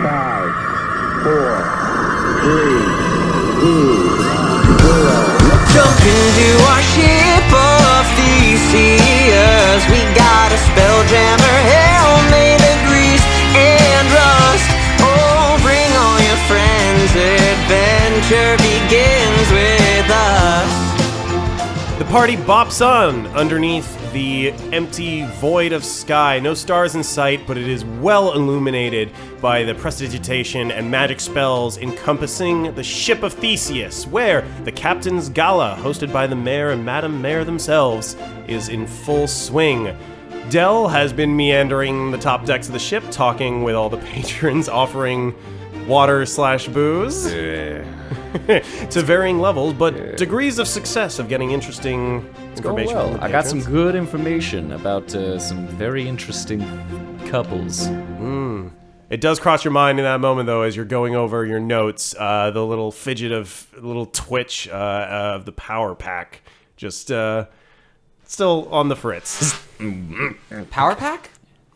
5, 4, 3, 2, 0. Jump into our ship of Theseus. We got a spelljammer, hell made of grease and rust. Oh, bring all your friends. Adventure begins with us. The party bops on underneath the empty void of sky. No stars in sight, but it is well illuminated by the prestidigitation and magic spells encompassing the ship of Theseus, where the captain's gala, hosted by the mayor and Madam Mayor themselves, is in full swing. Dell has been meandering the top decks of the ship, talking with all the patrons, offering water/booze to varying levels, but degrees of success of getting interesting information. Well, from the I got some patrons. good information about some very interesting couples. It does cross your mind in that moment, though, as you're going over your notes, the little little twitch of the power pack, just still on the fritz. Power Pack?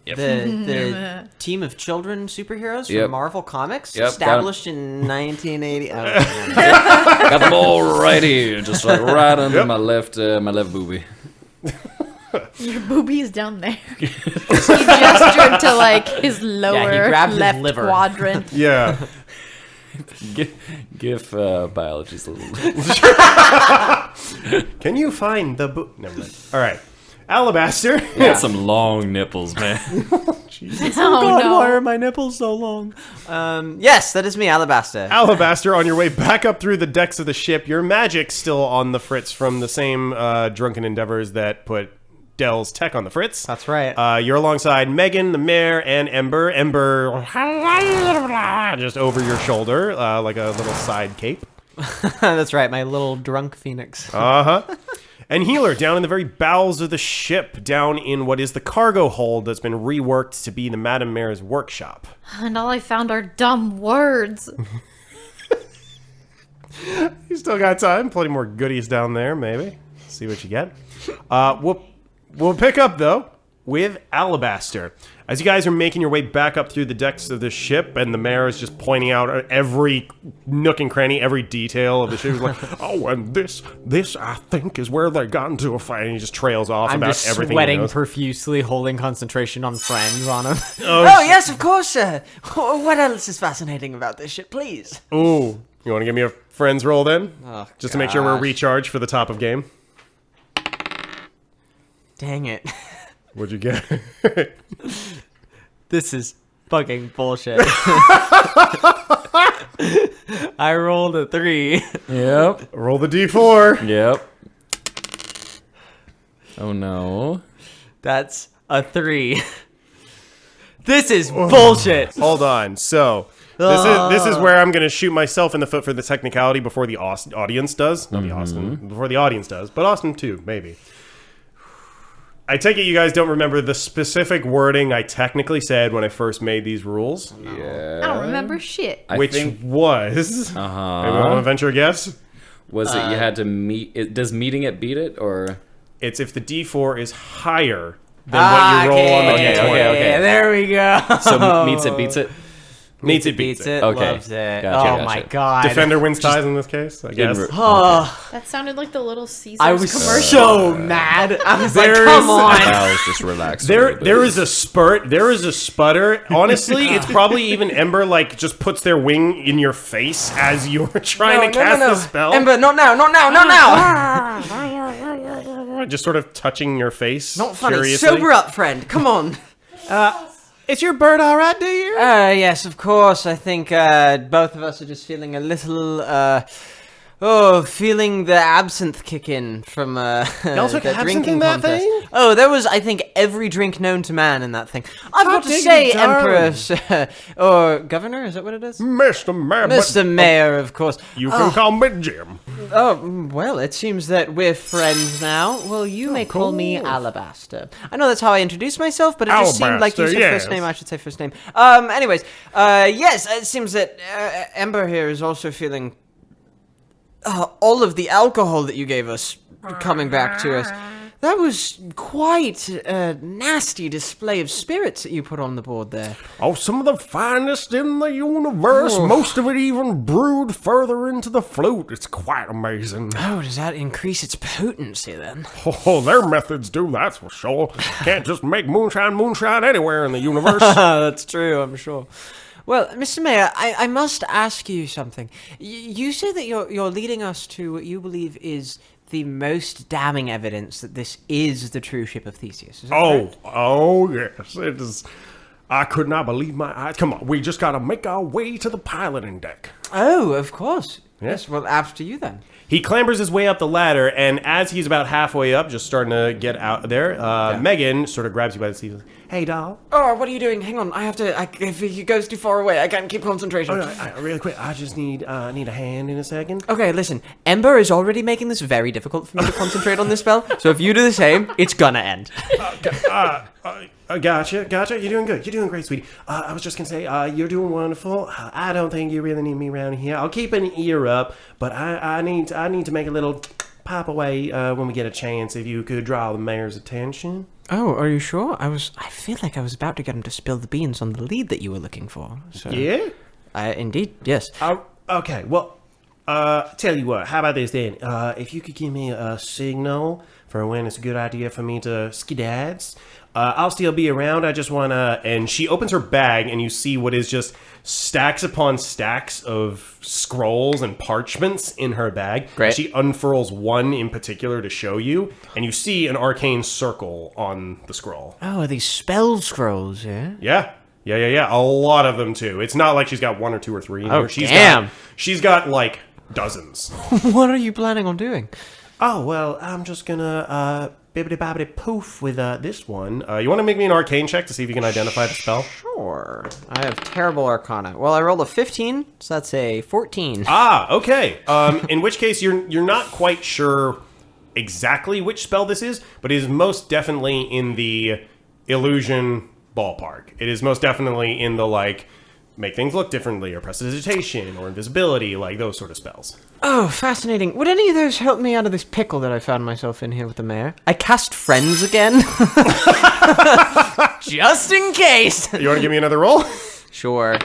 Yep. The team of children superheroes Yep. from Marvel Comics, Yep, established in 1980. Got them all right here, just like right under my left boobie. Your boobie's down there. He gestured to like his lower grabbed his left liver. quadrant. Yeah. GIF biology's a little. Can you find the Never mind. All right. Alabaster. Got some long nipples, man. Oh no. Why are my nipples so long? Yes, that is me, Alabaster. Alabaster, on your way back up through the decks of the ship, your magic's still on the fritz from the same drunken endeavors that put Dell's tech on the fritz. That's right. You're alongside Megan, the mayor, and Ember. Ember, just over your shoulder, like a little side cape. That's right, my little drunk phoenix. Uh-huh. And Healer down in the very bowels of the ship, down in what is the cargo hold that's been reworked to be the Madam Mayor's workshop. And all I found are dumb words. You still got time. Plenty more goodies down there, maybe. See what you get. We'll pick up, though, with Alabaster. As you guys are making your way back up through the decks of the ship, and the mayor is just pointing out every nook and cranny, every detail of the ship. He's like, oh, and this, I think, is where they got into a fight. And he just trails off I'm about just everything he sweating knows. profusely, holding concentration on friends on him. Oh, yes, of course, sir. What else is fascinating about this shit, please? Ooh, you want to give me a friends roll then? Oh, just to make sure we're gosh. recharged for the top of game. Dang it. What'd you get? This is fucking bullshit. I rolled a 3. Yep. Roll the d4. Yep. Oh no. That's a 3. This is bullshit. Hold on. So this is where I'm going to shoot myself in the foot for the technicality before the audience does. Not the Austyn. Before the audience does. But Austyn too, maybe. I take it you guys don't remember the specific wording I technically said when I first made these rules. Yeah. I don't remember shit. I Which think was... Maybe want to venture a guess? was it you had to meet? Does meeting it beat it or? It's if the d4 is higher than what you roll on the d20. Okay. There we go. So meets it beats it. Meets it, beats it. Okay. Loves it. Gotcha, Oh my gotcha. god. Defender wins ties in this case, I guess. Oh, That sounded like the Little Caesars I was commercial. so mad. I was like, There come is- on. I was just relaxed. There is a spurt. There is a sputter. Honestly, it's probably even Ember like just puts their wing in your face as you're trying to cast the spell. Ember, not now, not now, not now. Just sort of touching your face. Not funny. curiously. Sober up, friend. Come on. Is your bird all right, dear? Yes, of course. I think both of us are just feeling a little, feeling the absinthe kick in from Y'all took the absinthe drinking in that contest. thing? Oh, there was, I think, every drink known to man in that thing. I've got to diggity say, darn. Empress, or Governor, is that what it is? Mr. Mayor. Mr. Mayor, of course. You can call me Jim. Oh, well, it seems that we're friends now. Well, you may call me Alabaster. I know that's how I introduce myself, but it just seemed like you Alabaster, said yes. first name, I should say first name. Anyways, yes, it seems that Ember here is also feeling all of the alcohol that you gave us coming back to us. that was quite a nasty display of spirits that you put on the board there. Oh, some of the finest in the universe. Oh. Most of it even brewed further into the flute. It's quite amazing. Oh, does that increase its potency then? Oh, their methods do, that's for sure. Can't just make moonshine anywhere in the universe. That's true, I'm sure. Well, Mr. Mayor, I must ask you something. You say that you're leading us to what you believe is the most damning evidence that this is the true ship of Theseus. Is that correct? Oh, yes. It is. I could not believe my eyes. Come on, we just gotta make our way to the piloting deck. Oh, of course. Yeah. Yes, well, after you then. He clambers his way up the ladder, and as he's about halfway up, just starting to get out there, Megan sort of grabs you by the sleeve. Hey, doll. Oh, what are you doing? Hang on, if he goes too far away, I can't keep concentration. Really quick, I just need a hand in a second. Okay, listen, Ember is already making this very difficult for me to concentrate on this spell, so if you do the same, it's gonna end. Gotcha. You're doing good. You're doing great, sweetie. I was just gonna say, you're doing wonderful. I don't think you really need me around here. I'll keep an ear up, but I need to make a little pop away when we get a chance. If you could draw the mayor's attention. Oh, are you sure? I feel like I was about to get him to spill the beans on the lead that you were looking for. So. Yeah? Indeed, yes. Okay, well, tell you what, how about this then? If you could give me a signal for when it's a good idea for me to skidads, I'll still be around. I just want to... And she opens her bag, and you see what is just stacks upon stacks of scrolls and parchments in her bag. Great. She unfurls one in particular to show you, and you see an arcane circle on the scroll. Oh, are these spell scrolls, yeah? Yeah. A lot of them, too. It's not like she's got one or two or three in Oh, here. damn. She's got, like, dozens. What are you planning on doing? Oh, well, I'm just gonna, bibbidi-bobbidi poof with, this one. You want to make me an arcane check to see if you can identify the spell? Sure. I have terrible arcana. Well, I rolled a 15, so that's a 14. Ah, okay. In which case, you're not quite sure exactly which spell this is, but it is most definitely in the illusion ballpark. It is most definitely in the, like, make things look differently, or prestidigitation, or invisibility, like those sort of spells. Oh, fascinating. Would any of those help me out of this pickle that I found myself in here with the mayor? I cast Friends again. Just in case. You want to give me another roll? Sure.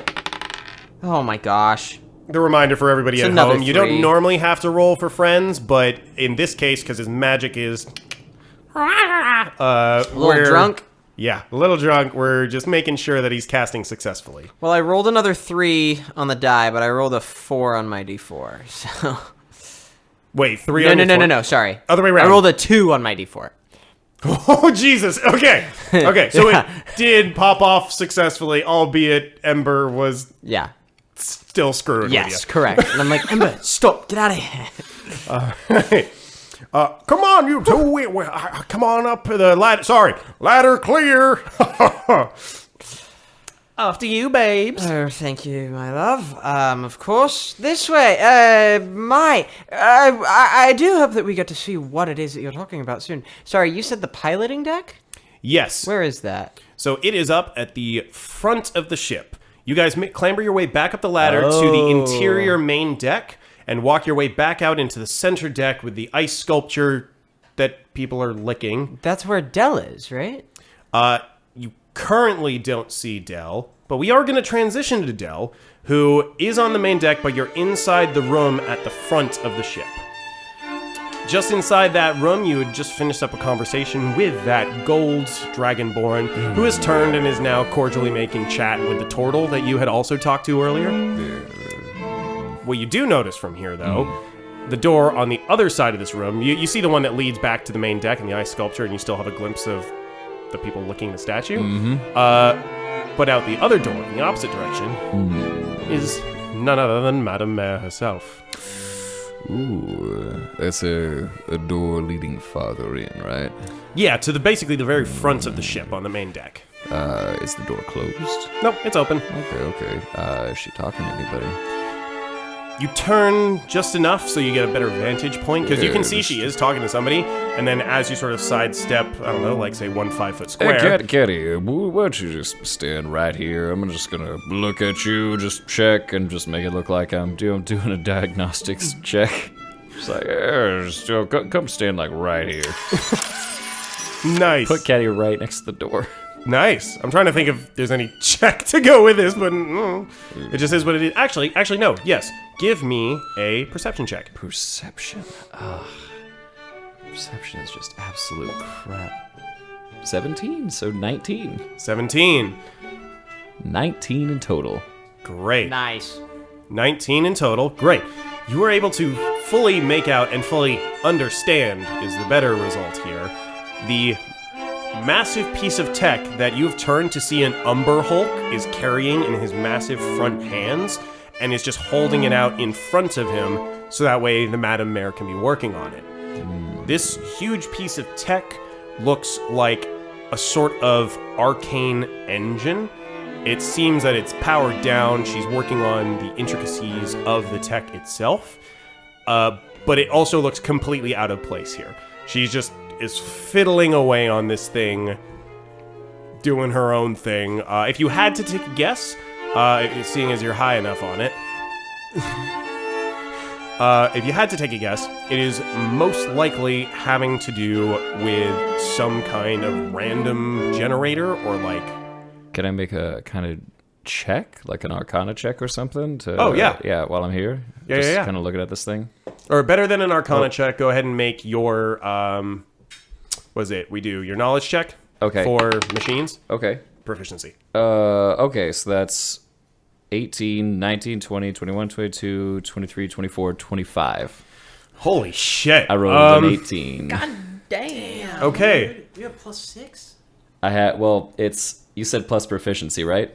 Oh my gosh. The reminder for everybody It's at another home, you 3. don't normally have to roll for friends, but in this case, because his magic is... A little drunk? Yeah, a little drunk. We're just making sure that he's casting successfully. Well, I rolled another 3 on the die, but I rolled a 4 on my d4, so... Wait, 3 on your four? No, sorry. Other way around. I rolled a 2 on my d4. Oh, Jesus. Okay. So it did pop off successfully, albeit Ember was Yeah. still screwing with you. Yes, correct. And I'm like, Ember, stop, get out of here. Come on, you two. Come on up the ladder. Sorry, ladder clear. After you, babes. Oh, thank you, my love. Of course, this way. I do hope that we get to see what it is that you're talking about soon. Sorry, you said the piloting deck? Yes. Where is that? So it is up at the front of the ship. You guys clamber your way back up the ladder to the interior main deck and walk your way back out into the center deck with the ice sculpture that people are licking. That's where Dell is, right? You currently don't see Dell, but we are going to transition to Dell, who is on the main deck, but you're inside the room at the front of the ship. Just inside that room, you had just finished up a conversation with that gold dragonborn, who has turned and is now cordially making chat with the turtle that you had also talked to earlier. What you do notice from here, though, the door on the other side of this room, you see the one that leads back to the main deck and the ice sculpture, and you still have a glimpse of the people licking the statue. But out the other door, in the opposite direction, is none other than Madame Mayor herself. Ooh, that's a door leading farther in, right? Yeah, to basically the very front of the ship on the main deck. Is the door closed? Nope, it's open. Okay. Is she talking to anybody? You turn just enough so you get a better vantage point, because you can see she is talking to somebody, and then as you sort of sidestep, I don't know, like say 1 5-foot square. Hey, Kitty, why don't you just stand right here? I'm just gonna look at you, just check, and just make it look like I'm doing a diagnostics check. It's like, come stand like right here. Nice. Put Caddy right next to the door. Nice. I'm trying to think if there's any check to go with this, but it just is what it is. Actually, no. Yes. Give me a perception check. Perception. Perception is just absolute crap. 17, so 19. 17. 19 in total. Great. Nice. 19 in total. Great. You were able to fully make out and fully understand is the better result here. The massive piece of tech that you've turned to see an Umber Hulk is carrying in his massive front hands and is just holding it out in front of him so that way the Madam Mayor can be working on it. This huge piece of tech looks like a sort of arcane engine. It seems that it's powered down. She's working on the intricacies of the tech itself. But it also looks completely out of place here. She's just is fiddling away on this thing, doing her own thing. If you had to take a guess, seeing as you're high enough on it, if you had to take a guess, it is most likely having to do with some kind of random generator or like... Can I make a kind of check, like an Arcana check or something? To, Oh, yeah. Yeah, while I'm here? Yeah, Just yeah. kind of looking at this thing. Or better than an Arcana check, go ahead and make your, what is it? We do your knowledge check for machines. Okay. Proficiency. Okay, so that's 18, 19, 20, 21, 22, 23, 24, 25. Holy shit. I rolled an 18. God damn. Okay. You have +6? I had, well, you said plus proficiency, right?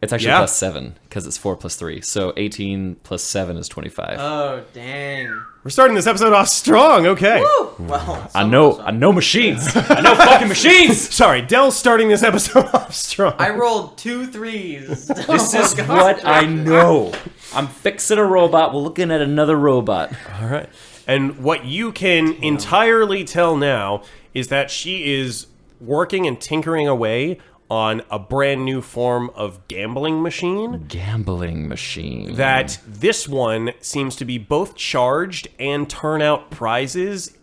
It's actually Yeah. plus 7, because it's 4 plus 3. So 18 plus 7 is 25. Oh, dang. We're starting this episode off strong. Okay. Woo! Well, I know machines. I know fucking machines. Sorry, Dell's starting this episode off strong. I rolled 2 3s. This is what I know. I'm fixing a robot. We're looking at another robot. All right. And what you can entirely tell now is that she is working and tinkering away on a brand new form of gambling machine. Gambling machine. That this one seems to be both charged and turn out prizes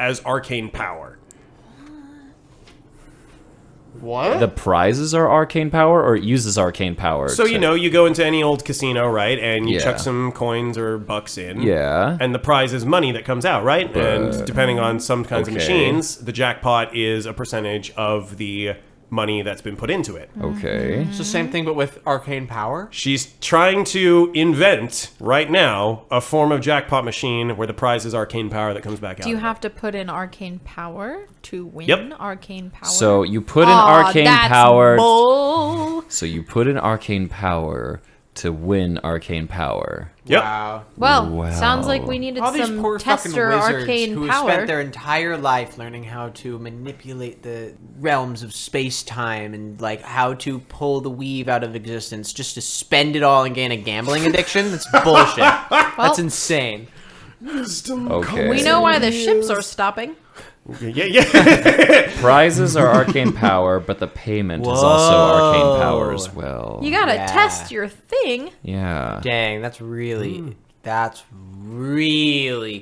as arcane power. What? The prizes are arcane power, or it uses arcane power? So, you know, you go into any old casino, right? And you Yeah. chuck some coins or bucks in. Yeah. And the prize is money that comes out, right? And depending on some kinds of okay. machines, the jackpot is a percentage of the money that's been put into it. Okay. It's the same thing, but with arcane power? She's trying to invent, right now, a form of jackpot machine where the prize is arcane power that comes back out. Do you of it. have to put in arcane power to win Yep. arcane power? So you put in Aw, arcane that's power. bull. So you put in arcane power to win arcane power. Yep. Wow. Well, sounds like we needed All these some poor fucking tester wizards arcane who have power. spent their entire life learning how to manipulate the realms of space-time and like how to pull the weave out of existence just to spend it all and gain a gambling addiction. That's bullshit. That's insane. Okay. We know why the ships are stopping. Yeah. Prizes are arcane power, but the payment is also arcane power as well. You gotta Yeah. test your thing. Yeah. Dang, that's really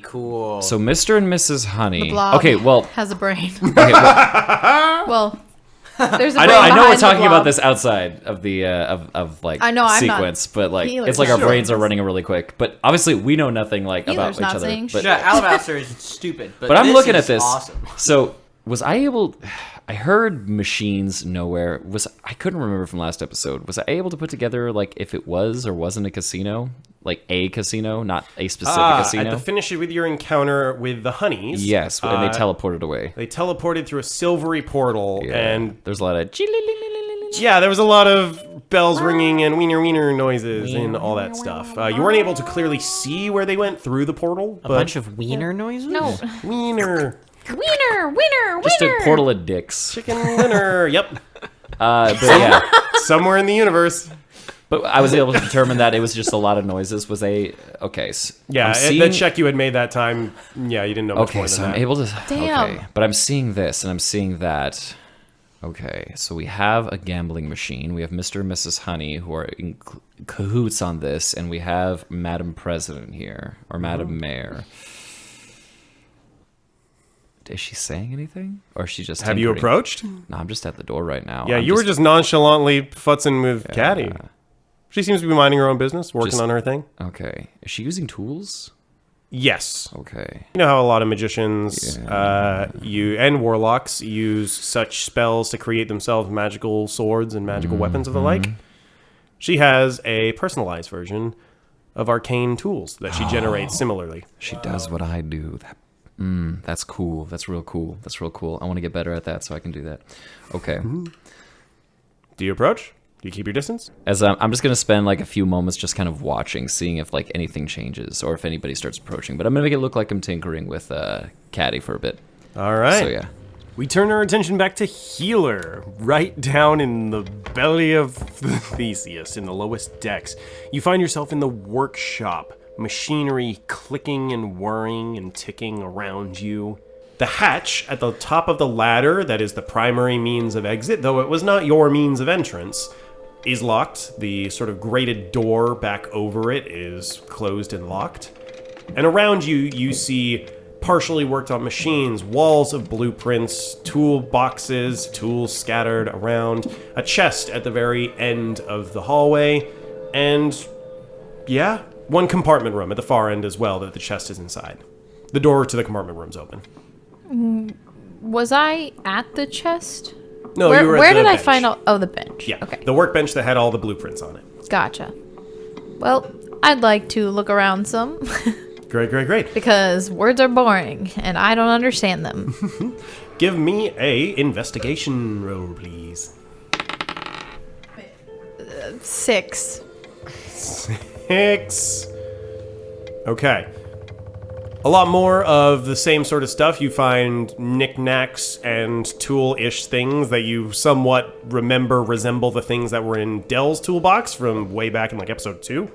cool. So Mr. and Mrs. Honey. The blob Okay, well, has a brain. okay, well Well, there's a I brain know we're behind the talking blob. about this outside of the of like I know, I'm not sequence, but like healer. it's like our Sure. brains are running really quick. But obviously we know nothing like about Healer's each not other. saying But, yeah, Alabaster is stupid, but but I'm this looking is at this. Awesome. So was I able? I heard machines nowhere. I couldn't remember from last episode. Was I able to put together like if it was or wasn't a casino, like a casino, not a specific casino? At the finish with your encounter with the honeys. Yes, and they teleported away. They teleported through a silvery portal, Yeah. and there's a lot of yeah, there was a lot of bells ringing and wiener wiener noises and all that stuff. You weren't able to clearly see where they went through the portal, A but bunch of wiener noises? No. wiener, Winner. just a portal of dicks. chicken winner. Yep, But yeah. somewhere in the universe. But I was able to determine that it was just a lot of noises. Was they okay? Yeah, I'm seeing, the check you had made that time. Yeah, you didn't know much Okay, more than so that. I'm able to. Damn. Okay, but I'm seeing this and I'm seeing that. Okay, so we have a gambling machine. We have Mr. and Mrs. Honey who are in cahoots on this, and we have Madam President here or Madam Mayor. Is she saying anything? Or is she just Have you tinkering? approached? No, I'm just at the door right now. Yeah, I'm you were just nonchalantly futzing with Caddy. She seems to be minding her own business, working Just- on her thing. Okay. Is she using tools? Yes. Okay. You know how a lot of magicians and warlocks use such spells to create themselves magical swords and magical weapons of the like? She has a personalized version of arcane tools that she generates similarly. She does what I do. That's cool. That's real cool. That's real cool. I want to get better at that so I can do that. Okay. Do you approach? Do you keep your distance? As I'm just gonna spend like a few moments just kind of watching, seeing if like anything changes or if anybody starts approaching. But I'm gonna make it look like I'm tinkering with Caddy for a bit. All right. So yeah. We turn our attention back to Healer, right down in the belly of Theseus, in the lowest decks. You find yourself in the workshop, machinery clicking and whirring and ticking around you. The hatch at the top of the ladder, that is the primary means of exit, though it was not your means of entrance, is locked. The sort of grated door back over it is closed and locked. And around you, you see partially worked on machines, walls of blueprints, tool boxes, tools scattered around, a chest at the very end of the hallway, and yeah, one compartment room at the far end as well that the chest is inside. The door to the compartment room's open. Was I at the chest? No, where you were at where the did I bench. find all? Oh, the bench. Yeah, Okay. the workbench that had all the blueprints on it. Gotcha. Well, I'd like to look around some Great. because words are boring and I don't understand them. Give me a investigation roll, please. 6. 6. Okay. A lot more of the same sort of stuff. You find knickknacks and tool-ish things that you somewhat resemble the things that were in Dell's toolbox from way back in like episode 2.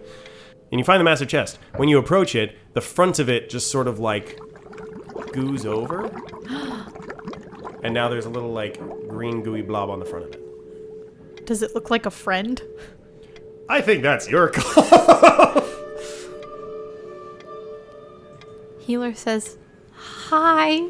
And you find the massive chest. When you approach it, the front of it just sort of like goos over. And now there's a little like green gooey blob on the front of it. Does it look like a friend? I think that's your call. Healer says, "Hi."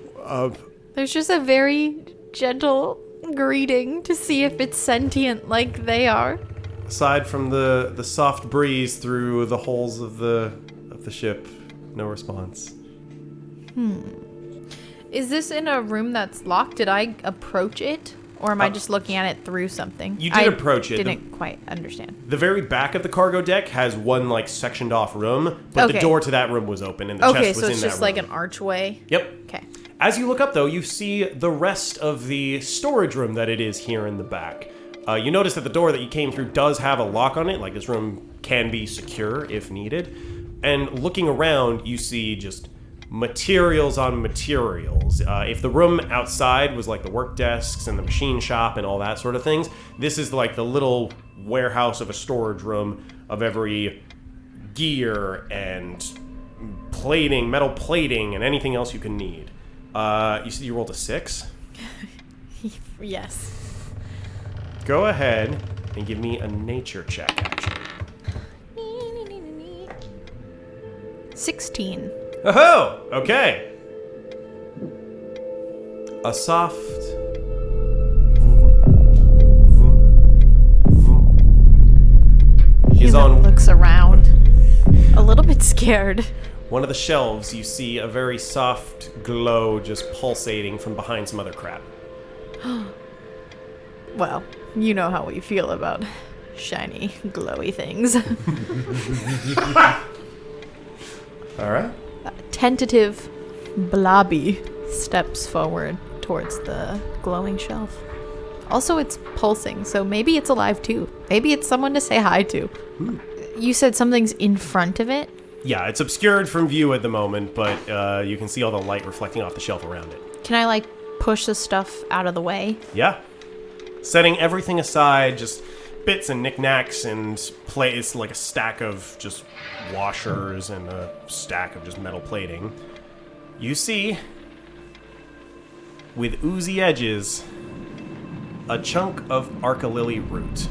There's just a very gentle greeting to see if it's sentient like they are. Aside from the soft breeze through the holes of the ship, no response. Is this in a room that's locked? Did I approach it? Or am I just looking at it through something? You did approach it. Didn't quite understand. The very back of the cargo deck has one like sectioned off room, but the Okay. door to that room was open and the Okay, chest was so in it's that just room. like an archway. Yep. Okay. As you look up though, you see the rest of the storage room that it is here in the back. You notice that the door that you came through does have a lock on it, like this room can be secure if needed. And looking around, you see just materials on materials. If the room outside was like the work desks and the machine shop and all that sort of things, this is like the little warehouse of a storage room of every gear and plating, metal plating, and anything else you can need. You said you rolled a 6? Yes. Go ahead and give me a nature check, actually. 16. Oh, okay. A soft is Healer on looks around, a little bit scared. one of the shelves. You see a very soft glow just pulsating from behind some other crap. Well, you know how we feel about shiny, glowy things. All right. Tentative Blobby steps forward towards the glowing shelf. Also, it's pulsing, so maybe it's alive too. Maybe it's someone to say hi to. You said something's in front of it? Yeah, it's obscured from view at the moment, but you can see all the light reflecting off the shelf around it. Can I, like, push the stuff out of the way? Yeah. Setting everything aside, just bits and knickknacks and it's like a stack of just washers and a stack of just metal plating. You see, with oozy edges, a chunk of arca-lily root.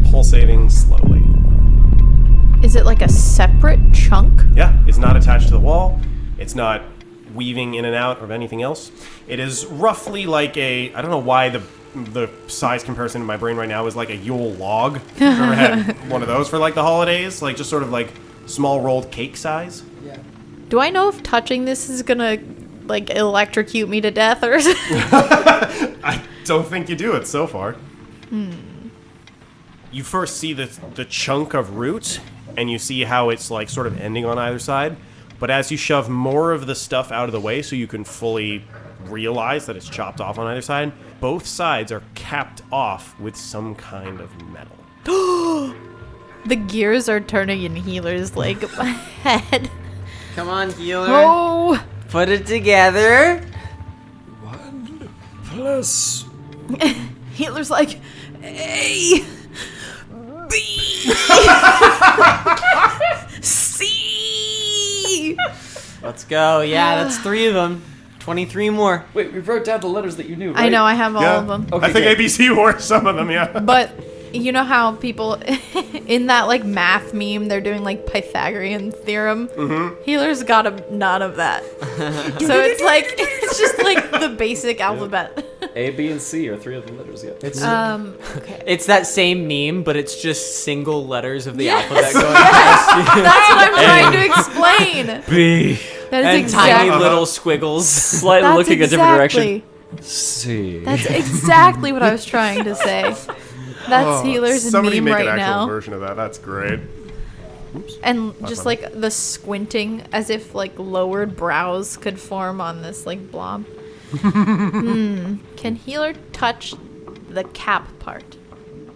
Pulsating slowly. Is it like a separate chunk? Yeah, it's not attached to the wall. It's not weaving in and out of anything else. It is roughly like I don't know why the size comparison in my brain right now is like a Yule log. I've never had one of those for like the holidays, like just sort of like small rolled cake size. Do I know if touching this is gonna like electrocute me to death or? I don't think you do it so far. You first see the chunk of root, and you see how it's like sort of ending on either side. But as you shove more of the stuff out of the way so you can fully realize that it's chopped off on either side, both sides are capped off with some kind of metal. The gears are turning in Healer's like head. Come on, healer. Oh, Put it together. 1 plus. Healer's like A, B, C. Let's go. Yeah, that's 3 of them. 23 more. Wait, we wrote down the letters that you knew, right? I know I have all of them. Okay, I think good. ABC were some of them, yeah. But you know how people in that like math meme they're doing like Pythagorean theorem. Mm-hmm. Healer's got none of that. So it's just like the basic alphabet. A, B, and C are 3 of the letters, yeah. It's Okay. it's that same meme, but it's just single letters of the alphabet going That's what I'm trying to explain. B. That is and exactly. tiny little squiggles. Slightly That's looking exactly, a different direction. C. That's exactly what I was trying to say. That's Healer's Somebody meme make right an actual now. version of that. That's great. And just like the squinting, as if like lowered brows could form on this like blob. Can Healer touch the cap part?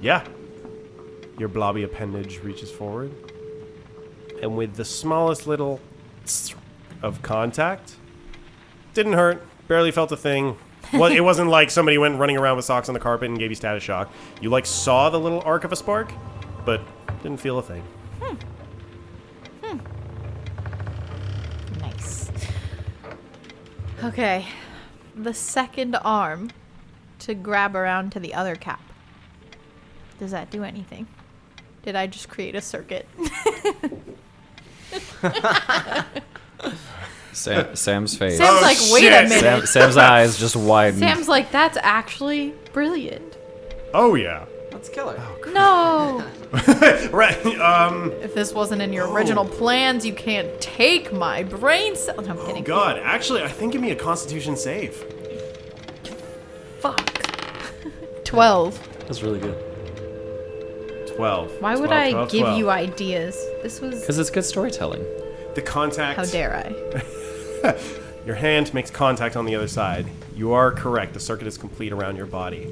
Yeah. Your blobby appendage reaches forward, and with the smallest little of contact, didn't hurt, barely felt a thing. Well, it wasn't like somebody went running around with socks on the carpet and gave you status shock. You like saw the little arc of a spark, but didn't feel a thing. Nice. Okay. The second arm to grab around to the other cap. Does that do anything? Did I just create a circuit? Sam's face. Sam's like, wait a shit. minute. Sam's eyes just widened. Sam's like, that's actually brilliant. Oh yeah. Let's kill her. No. Right. If this wasn't in your original plans, you can't take my brain cell. No, I'm kidding. God, actually, I think give me a Constitution save. Fuck. 12. That's really good. 12. Why would 12, I 12, give 12. you ideas? This was. Because it's good storytelling. The contact. How dare I? Your hand makes contact on the other side. You are correct. The circuit is complete around your body.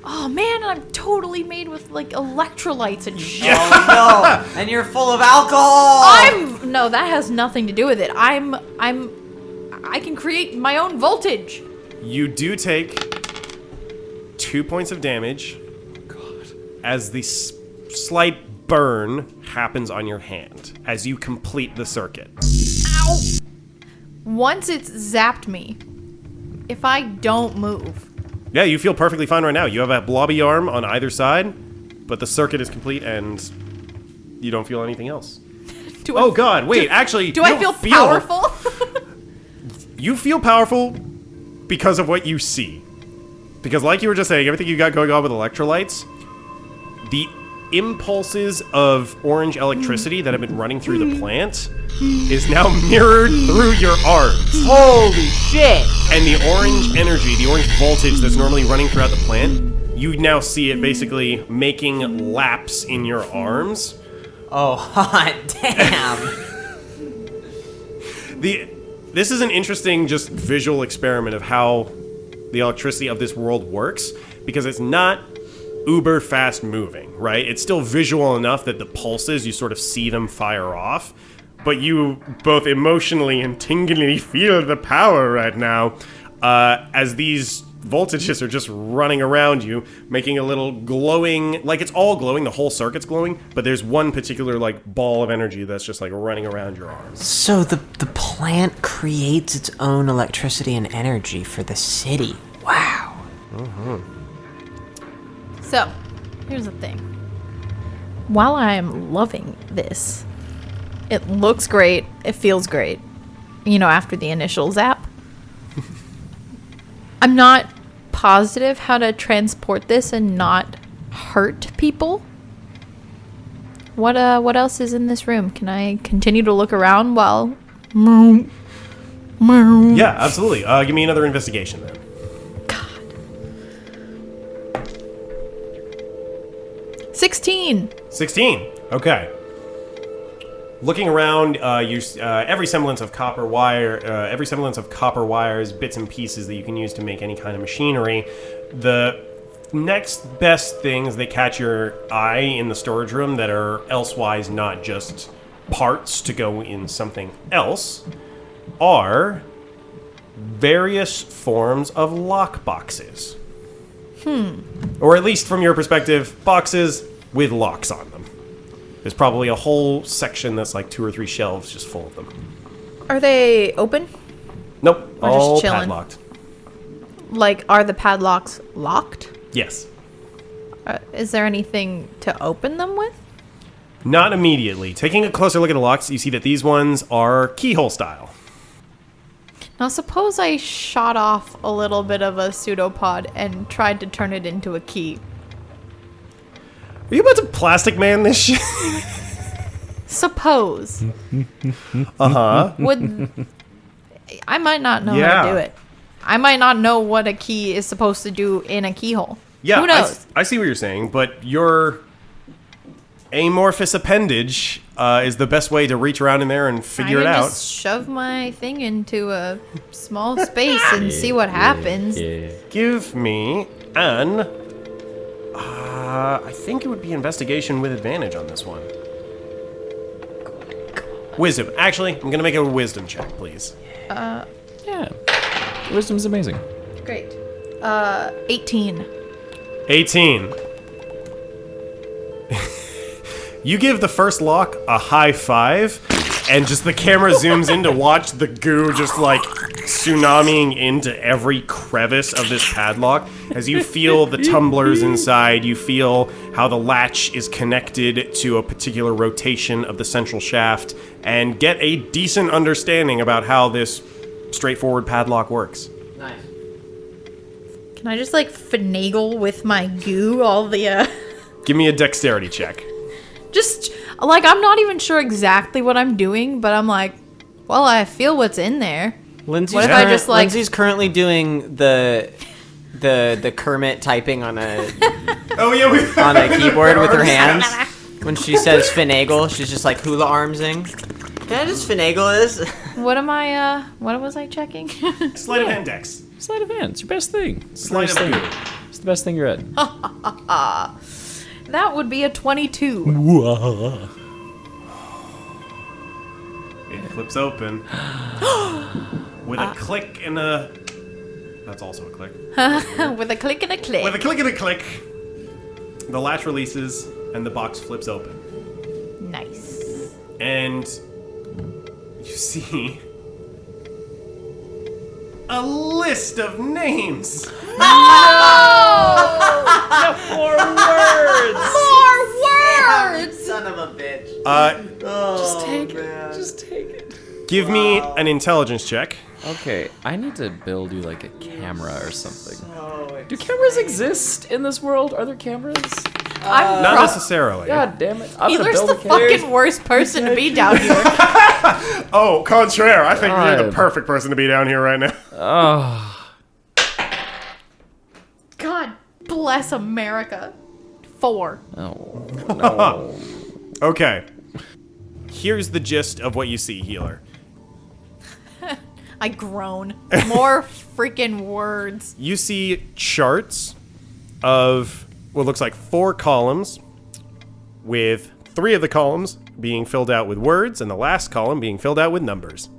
Oh man, I'm totally made with like electrolytes and shit. Oh no! And you're full of alcohol. No, that has nothing to do with it. I can create my own voltage. You do take 2 points of damage. God. As the slight burn happens on your hand as you complete the circuit. Ow! Once it's zapped me, if I don't move, Yeah, you feel perfectly fine right now. You have a blobby arm on either side, but the circuit is complete and you don't feel anything else. do I, Oh God! Wait, actually, do you I don't feel powerful? You feel powerful because of what you see. Because like you were just saying, everything you got going on with electrolytes, the impulses of orange electricity that have been running through the plant is now mirrored through your arms. Holy shit! And the orange energy, the orange voltage that's normally running throughout the plant, you now see it basically making laps in your arms. Oh, hot damn! This is an interesting just visual experiment of how the electricity of this world works, because it's not uber fast moving, right? It's still visual enough that the pulses, you sort of see them fire off, but you both emotionally and tingly feel the power right now as these voltages are just running around you, making a little glowing, like it's all glowing, the whole circuit's glowing, but there's one particular like ball of energy that's just like running around your arms. So the plant creates its own electricity and energy for the city. Wow. So, here's the thing. While I am loving this, it looks great, it feels great, you know, after the initial zap. I'm not positive how to transport this and not hurt people. What else is in this room? Can I continue to look around while... Yeah, absolutely. Give me another investigation then. 16. 16. Okay. Looking around, every semblance of copper wires, bits and pieces that you can use to make any kind of machinery. The next best things that catch your eye in the storage room that are elsewise not just parts to go in something else are various forms of lock boxes. Or at least from your perspective, boxes with locks on them. There's probably a whole section that's like 2 or 3 shelves just full of them. Are they open? Nope, Or just all chilling? padlocked. Like, are the padlocks locked? Yes. Is there anything to open them with? Not immediately. Taking a closer look at the locks, you see that these ones are keyhole style. Now, suppose I shot off a little bit of a pseudopod and tried to turn it into a key. Are you about to Plastic Man this shit? Suppose. Uh-huh. I might not know how Yeah. to do it. I might not know what a key is supposed to do in a keyhole. Yeah, Who knows? I see what you're saying, but your amorphous appendage is the best way to reach around in there and figure I it can out. just shove my thing into a small space and see what happens. Give me an... I think it would be investigation with advantage on this one. Wisdom. Actually, I'm going to make a wisdom check, please. Yeah. Wisdom's amazing. Great. 18. 18. You give the first lock a high five, and just the camera zooms in to watch the goo just like tsunamiing into every crevice of this padlock. As you feel the tumblers inside, you feel how the latch is connected to a particular rotation of the central shaft, and get a decent understanding about how this straightforward padlock works. Nice. Can I just, like, finagle with my goo all the, Give me a dexterity check. Just, like, I'm not even sure exactly what I'm doing, but I'm like, well, I feel what's in there. Lindsay's, What if I just, like- Lindsay's currently doing the Kermit typing on a Oh yeah, on a keyboard with her hands. When she says finagle, she's just like hula armsing. Can I just finagle this? What was I checking? Sleight of hand dex. Sleight of hand. It's your best thing. It's the Sleight best of thing. hand. It's the best thing you're at. That would be a 22. It flips open with a click and a... That's also a click. With a click and a click. With a click and a click, the latch releases and the box flips open. Nice. And you see a list of names. More words. More words! Son of a bitch. Just take it. Just take it. Give me an intelligence check. Okay, I need to build you like a camera or something. Do cameras exist in this world? Are there cameras? I'm Not necessarily. God damn it! I'm gonna Healer's build the a camera. fucking worst person to be down here. Oh, contraire. I think you're the God. perfect person to be down here right now. Oh, God bless America. 4. oh no. Okay. Here's the gist of what you see, Healer. I groan. More freaking words. You see charts of what looks like 4 columns, with 3 of the columns being filled out with words and the last column being filled out with numbers.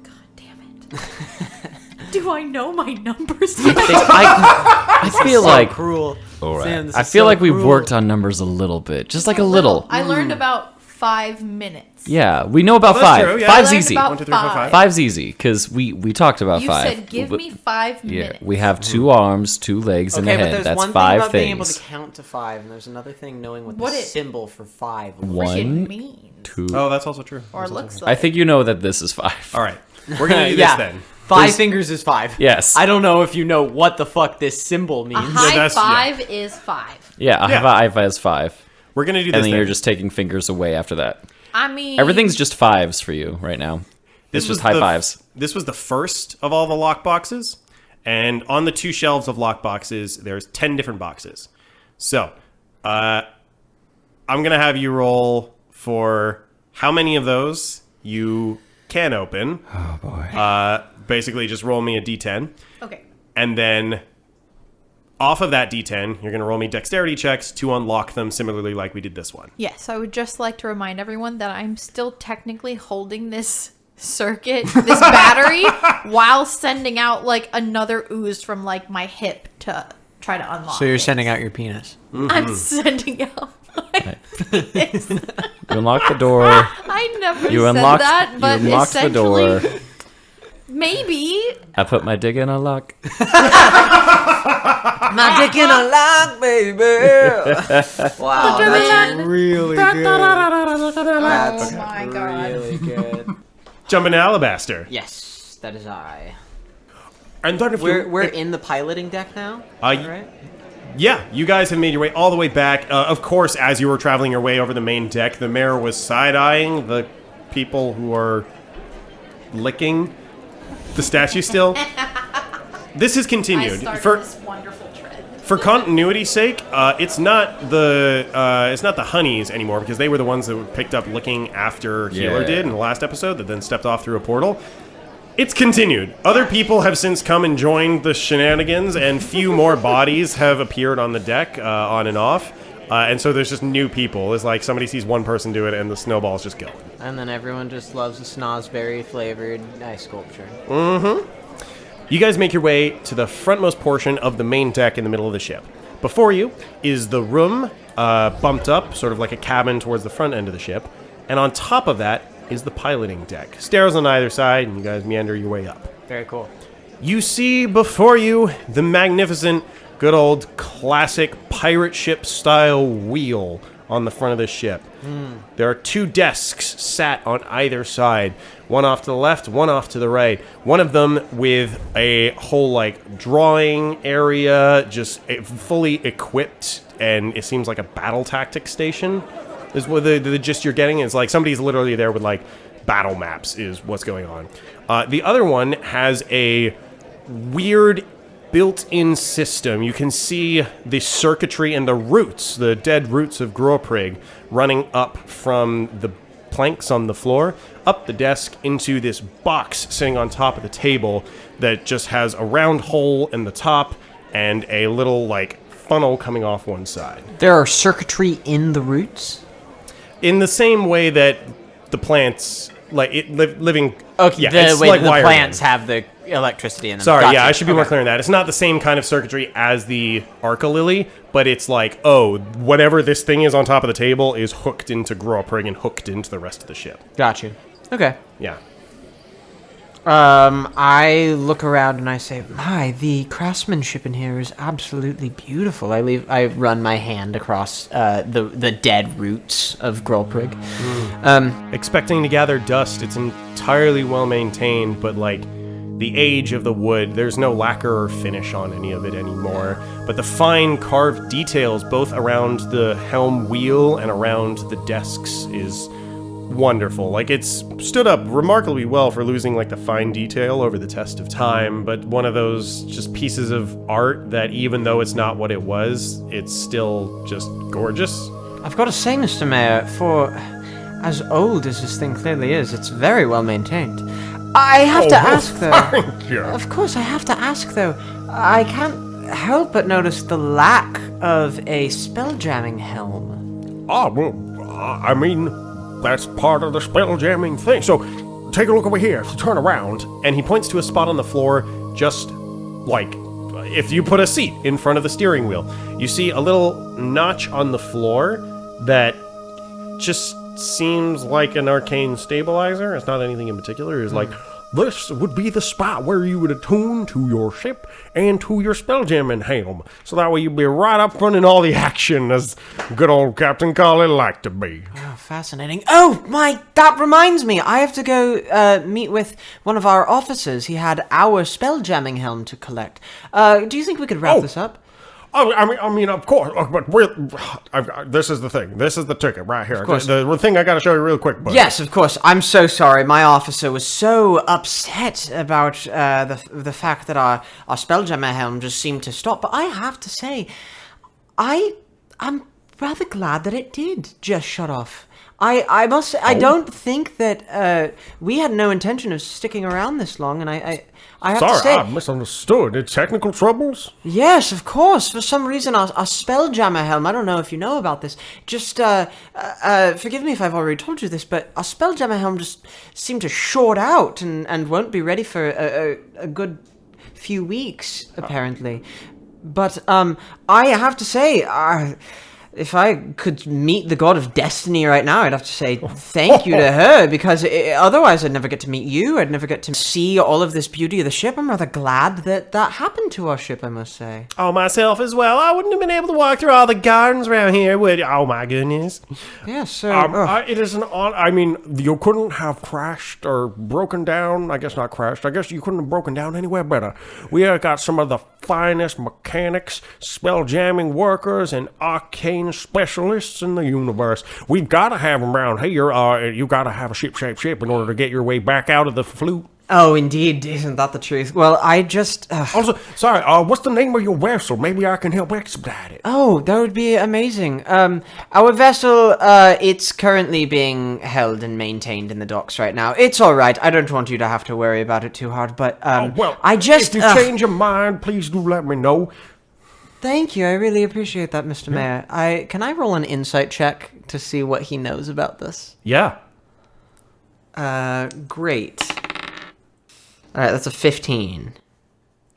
God damn it. Do I know my numbers? I feel like Cruel. all right. Sam, this I is feel so like we've cruel. worked on numbers a little bit, just like a little. I learned about 5 minutes. Yeah, we know about That's 5. true, yeah. 5's I learned easy. about 1, 2, 3, 4, 5. 5's easy because we talked about You 5. said give me 5 Yeah, minutes. we have 2 arms, 2 legs, and Okay, a but head. there's That's one 5 thing about being able things. to count to 5, and there's another thing knowing what What the it- symbol for 5 is. Freaking 1, mean. 2. Oh, that's also true. Or looks I like. think you know that this is 5. All right. We're going to do Yeah. this then. 5 fingers is 5. Yes. I don't know if you know what the fuck this symbol A means. high that's- five is 5. Yeah, a high five is 5. We're gonna do this. And then thing. you're just taking fingers away after that. I mean, Everything's just 5s for you right now. It's just high fives. This was the first of all the lock boxes, and on the 2 shelves of lock boxes, there's 10 different boxes. So, I'm gonna have you roll for how many of those you can open. Oh boy. Basically, just roll me a d10, Okay. and then off of that d10, you're gonna roll me dexterity checks to unlock them, similarly like we did this one. Yes, I would just like to remind everyone that I'm still technically holding this circuit, this battery, while sending out like another ooze from like my hip to try to unlock. So you're it. sending out your penis. I'm sending out my penis. You unlock the door. I never You said unlocked, that, but you unlocked the door. essentially, maybe. I put my dick in a lock. My dick in a lock, baby. Wow, that's really good. Oh my god. Really good. Jumping to Alabaster. Yes, that is I. And then if We're in the piloting deck now. Right? Yeah, you guys have made your way all the way back. Of course, as you were traveling your way over the main deck, the mayor was side-eyeing the people who are licking the statue still. This has I continued. started For this wonderful trend. for continuity's sake, it's not the honeys anymore, because they were the ones that were picked up licking after Healer Yeah. did in the last episode, that then stepped off through a portal. It's continued. Other people have since come and joined the shenanigans, and few more bodies have appeared on the deck, on and off. And so there's just new people. It's like somebody sees one person do it, and the snowball's just going. And then everyone just loves a snozberry flavored ice sculpture. You guys make your way to the frontmost portion of the main deck in the middle of the ship. Before you is the room, bumped up, sort of like a cabin towards the front end of the ship. And on top of that is the piloting deck. Stairs on either side, and you guys meander your way up. Very cool. You see before you the magnificent, good old classic pirate ship style wheel on the front of the ship. There are 2 desks sat on either side, one off to the left, one off to the right. One of them with a whole like drawing area, just fully equipped, and it seems like a battle tactics station. Is what the gist you're getting. It's like somebody's literally there with like battle maps is what's going on. The other one has a weird built-in system. You can see the circuitry and the roots, the dead roots of Groprig, running up from the planks on the floor, up the desk into this box sitting on top of the table that just has a round hole in the top and a little like funnel coming off one side. There are circuitry in the roots. In the same way that the plants, like living. Okay, yeah, the it's way like that the wiring. plants have the electricity in them. Sorry, Gotcha. yeah, I should be more Okay. clear on that. It's not the same kind of circuitry as the Arca Lily, but it's like, oh, whatever this thing is on top of the table is hooked into Groprig and hooked into the rest of the ship. Got you. Okay. Yeah. I look around and I say, "My, the craftsmanship in here is absolutely beautiful." I run my hand across the dead roots of Groprig. Expecting to gather dust, it's entirely well maintained, but like the age of the wood, there's no lacquer or finish on any of it anymore. But the fine carved details, both around the helm wheel and around the desks, is wonderful. Like, it's stood up remarkably well for losing like the fine detail over the test of time, but one of those just pieces of art that even though it's not what it was, it's still just gorgeous. I've got to say, Mr. Mayor, for as old as this thing clearly is, it's very well maintained. I have to ask, though. Thank you. Of course, I have to ask, though. I can't help but notice the lack of a spell-jamming helm. Ah, well, I mean, that's part of the spell jamming thing. So, take a look over here. So turn around, and he points to a spot on the floor, just like if you put a seat in front of the steering wheel. You see a little notch on the floor that just seems like an arcane stabilizer. It's not anything in particular. It's like this would be the spot where you would attune to your ship and to your spelljamming helm. So that way you'd be right up front in all the action, as good old Captain Colley liked to be. Oh, fascinating. Oh, that reminds me. I have to go meet with one of our officers. He had our spelljamming helm to collect. Do you think we could wrap this up? Oh, I mean, of course, but this is the thing. This is the ticket right here. Of course. The thing I got to show you real quick. But Yes, of course. I'm so sorry. My officer was so upset about the fact that our spelljammer helm just seemed to stop. But I have to say, I'm rather glad that it did just shut off. I must say, I don't think that we had no intention of sticking around this long, and I have to say... I misunderstood. It's technical troubles? Yes, of course. For some reason, our spelljammer helm, I don't know if you know about this, just, forgive me if I've already told you this, but our spelljammer helm just seemed to short out and won't be ready for a good few weeks, apparently. But, I have to say, if I could meet the god of destiny right now, I'd have to say thank you to her, because otherwise I'd never get to meet you. I'd never get to see all of this beauty of the ship. I'm rather glad that happened to our ship, I must say. Oh, myself as well. I wouldn't have been able to walk through all the gardens around here, would oh my goodness. Yeah, so... it is an odd... I mean, you couldn't have crashed or broken down. I guess not crashed. I guess you couldn't have broken down anywhere better. We have got some of the finest mechanics, spell jamming workers, and arcane specialists in the universe. We've got to have them around here. You got to have a ship-shaped ship in order to get your way back out of the flute. Oh, indeed. Isn't that the truth? Well, I just... Also, sorry, what's the name of your vessel? Maybe I can help expedite it. Oh, that would be amazing. Our vessel, it's currently being held and maintained in the docks right now. It's all right. I don't want you to have to worry about it too hard, but, I just... If you change your mind, please do let me know. Thank you. I really appreciate that, Mr. Mayor. Can I roll an insight check to see what he knows about this? Yeah. Great. All right, that's a 15.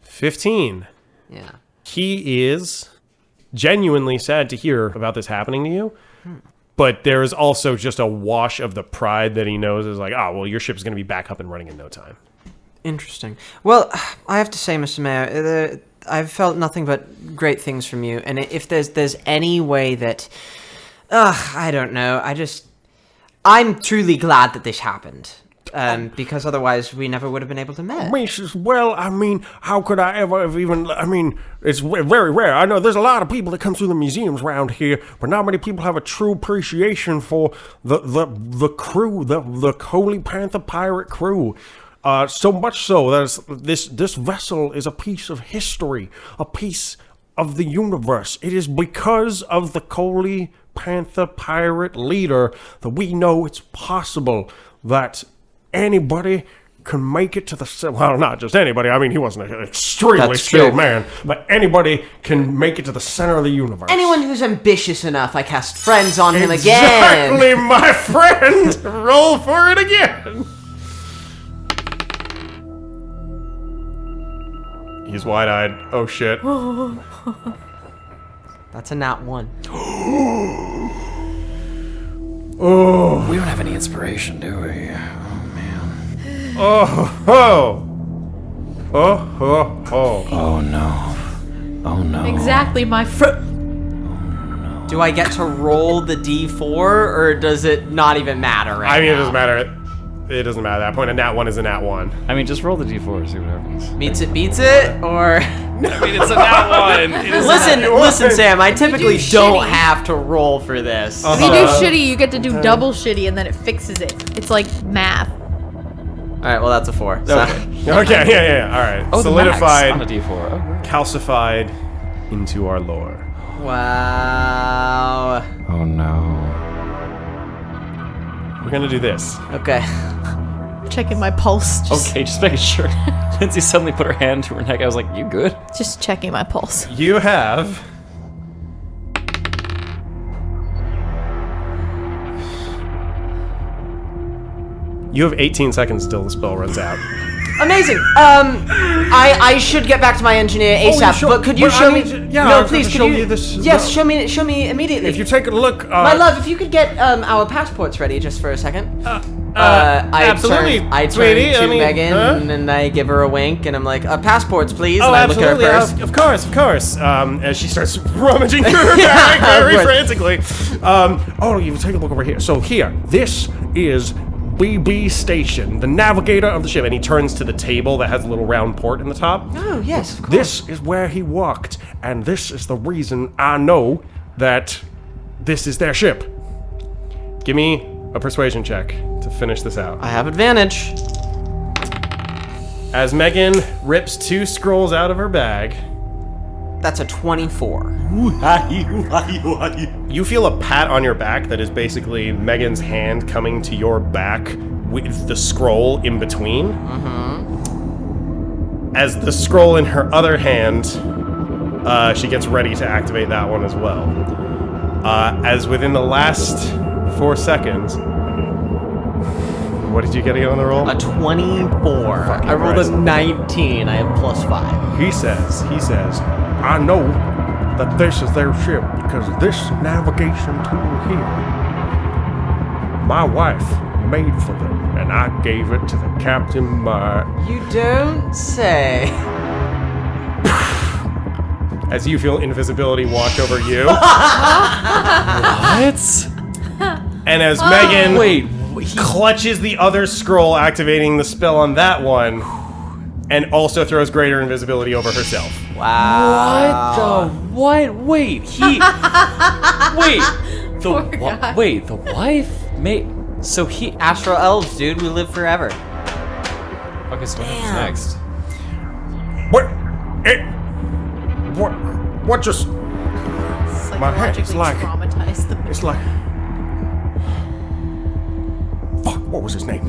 15. Yeah. He is genuinely sad to hear about this happening to you, but there is also just a wash of the pride that he knows is like, oh, well, your ship's going to be back up and running in no time. Interesting. Well, I have to say, Mr. Mayor, I've felt nothing but great things from you, and if there's any way that, I don't know, I'm truly glad that this happened. Because otherwise we never would have been able to meet. Well, I mean, how could I ever have even... I mean, it's very rare. I know there's a lot of people that come through the museums around here, but not many people have a true appreciation for the crew, the Holy Panther pirate crew. So much so that this vessel is a piece of history, a piece of the universe. It is because of the Holy Panther pirate leader that we know it's possible that anybody can make it to the... Well, not just anybody. I mean, he wasn't an extremely skilled man, but anybody can make it to the center of the universe. Anyone who's ambitious enough, I cast friends on him again. Exactly, my friend! Roll for it again! He's wide-eyed. Oh, shit. That's a nat 1. Oh. We don't have any inspiration, do we? Oh, man. Oh, Oh, no. Oh, no. Exactly, my friend. Do I get to roll the d4, or does it not even matter right I mean, now? it doesn't matter. It doesn't matter at that point. A nat 1 is a nat 1. I mean, just roll the d4, see what happens. Meets it, beats it, or... I mean, it's a nat 1. Listen, Sam, I typically do don't shitty. have to roll for this. If you do shitty, you get to do double shitty, and then it fixes it. It's like math. Alright, well, that's a 4. So. Okay, yeah. All right. Oh, Solidified, on a d4. Oh, great. calcified into our lore. Wow. Oh, no. We're gonna do this. Okay. Checking my pulse. Okay, just making sure. Lindsay suddenly put her hand to her neck. I was like, you good? Just checking my pulse. You have... You have 18 seconds till the spell runs out. Amazing. I should get back to my engineer ASAP, sure. but could you But I show me? mean, yeah, no, I've got please, to could show you? you this- Yes, no. show me immediately. If you take a look... My love, if you could get our passports ready just for a second. Absolutely, I turn sweetie. to I mean, Megan and I give her a wink and I'm like, passports, please. Oh, and I look at absolutely. her purse. Of course. As she starts rummaging through her bag very frantically. You take a look over here. So here, this is BB Station, the navigator of the ship. And he turns to the table that has a little round port in the top. Oh, yes, of course. This is where he walked, and this is the reason I know that this is their ship. Give me a persuasion check to finish this out. I have advantage. As Megan rips 2 scrolls out of her bag, That's a 24. you feel a pat on your back that is basically Megan's hand coming to your back with the scroll in between. As the scroll in her other hand, she gets ready to activate that one as well. As within the last 4 seconds, what did you get again on the roll? A 24. Fucking I rolled Christ. a 19. I have +5. He says, I know that this is their ship because this navigation tool here, my wife made for them, and I gave it to the captain You don't say. as you feel invisibility wash over you. What? And as Megan Wait. clutches the other scroll, activating the spell on that one, and also throws greater invisibility over herself. Wow. What? Wait. He. Wait. Poor guy. Wait. The wife made. So he. Astral elves, dude. We live forever. Okay. So what happens next? What just... My head is Psychologically like... traumatized them. It's like... Fuck, what was his name?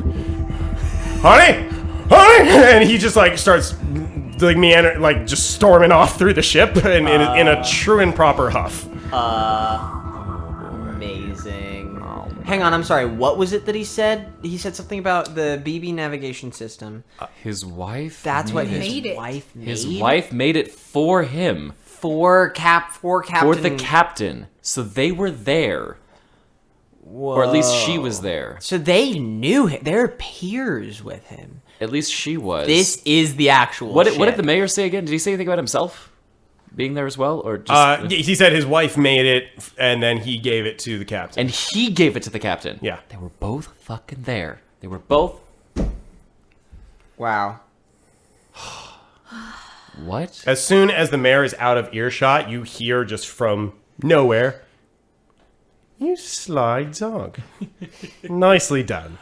Honey! And he just like starts like meander, like just storming off through the ship in a true and proper huff. Amazing. Hang on, I'm sorry. What was it that he said? He said something about the BB navigation system. His wife. That's what his made it. wife made. His wife made it for him. for captain. For the captain. So they were there. Or at least she was there. So they knew him. They're peers with him. At least she was. This is the actual. What ship. did the mayor say again? Did he say anything about himself being there as well, or just? He said his wife made it, and then he gave it to the captain. And he gave it to the captain. Yeah. They were both fucking there. They were both. Wow. What? As soon as the mayor is out of earshot, you hear just from nowhere, "You sly dog." Nicely done.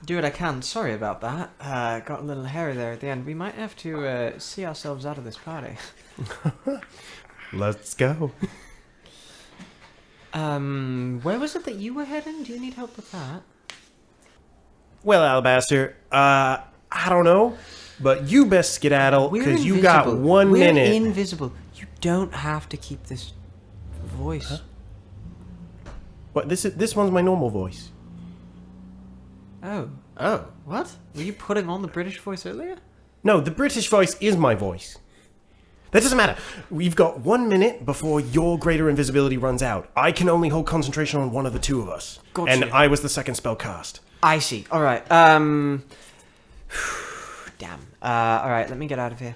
Dude, I can't. Sorry about that. Got a little hairy there at the end. We might have to see ourselves out of this party. Let's go. Where was it that you were heading? Do you need help with that? Well, Alabaster, I don't know, but you best skedaddle because you got 1 minute. We're invisible. You don't have to keep this voice. Huh? What? This one's my normal voice. Oh, what? Were you putting on the British voice earlier? No, the British voice is my voice. That doesn't matter. We've got 1 minute before your greater invisibility runs out. I can only hold concentration on one of the two of us. Gotcha. And I was the second spell cast. I see. All right. Damn. All right. Let me get out of here.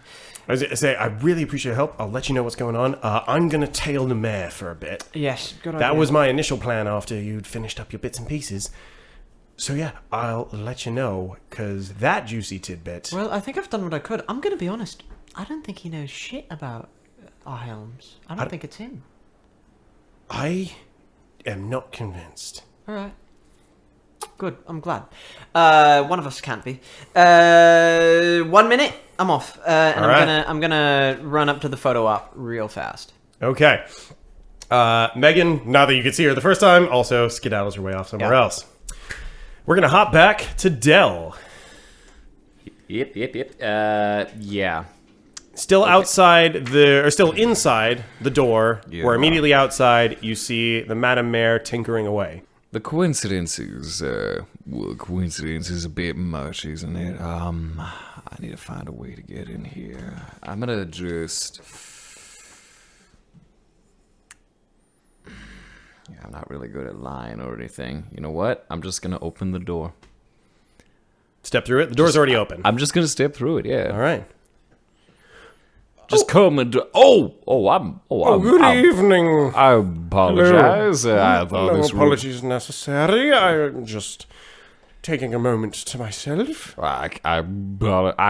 I say, I really appreciate your help. I'll let you know what's going on. I'm going to tail the mayor for a bit. Yes. Good idea. That was my initial plan after you'd finished up your bits and pieces. So yeah, I'll let you know, because that juicy tidbit... Well, I think I've done what I could. I'm going to be honest. I don't think he knows shit about our helms. I don't think it's him. I am not convinced. All right. Good. I'm glad. One of us can't be. 1 minute. I'm off. And All right. I'm gonna run up to the photo op real fast. Okay. Megan, now that you could see her the first time, also skedaddles your way off somewhere else. We're going to hop back to Dell. Yep. Yeah. Still outside still inside the door, where immediately outside you see the Madame Mayor tinkering away. The coincidence is a bit much, isn't it? I need to find a way to get in here. I'm gonna just... Yeah, I'm not really good at lying or anything. You know what? I'm just gonna open the door. Step through it. The door's already open. I'm just gonna step through it. Yeah. All right. Just come and good evening. I apologize. I thought No this apologies necessary. I'm just taking a moment to myself. I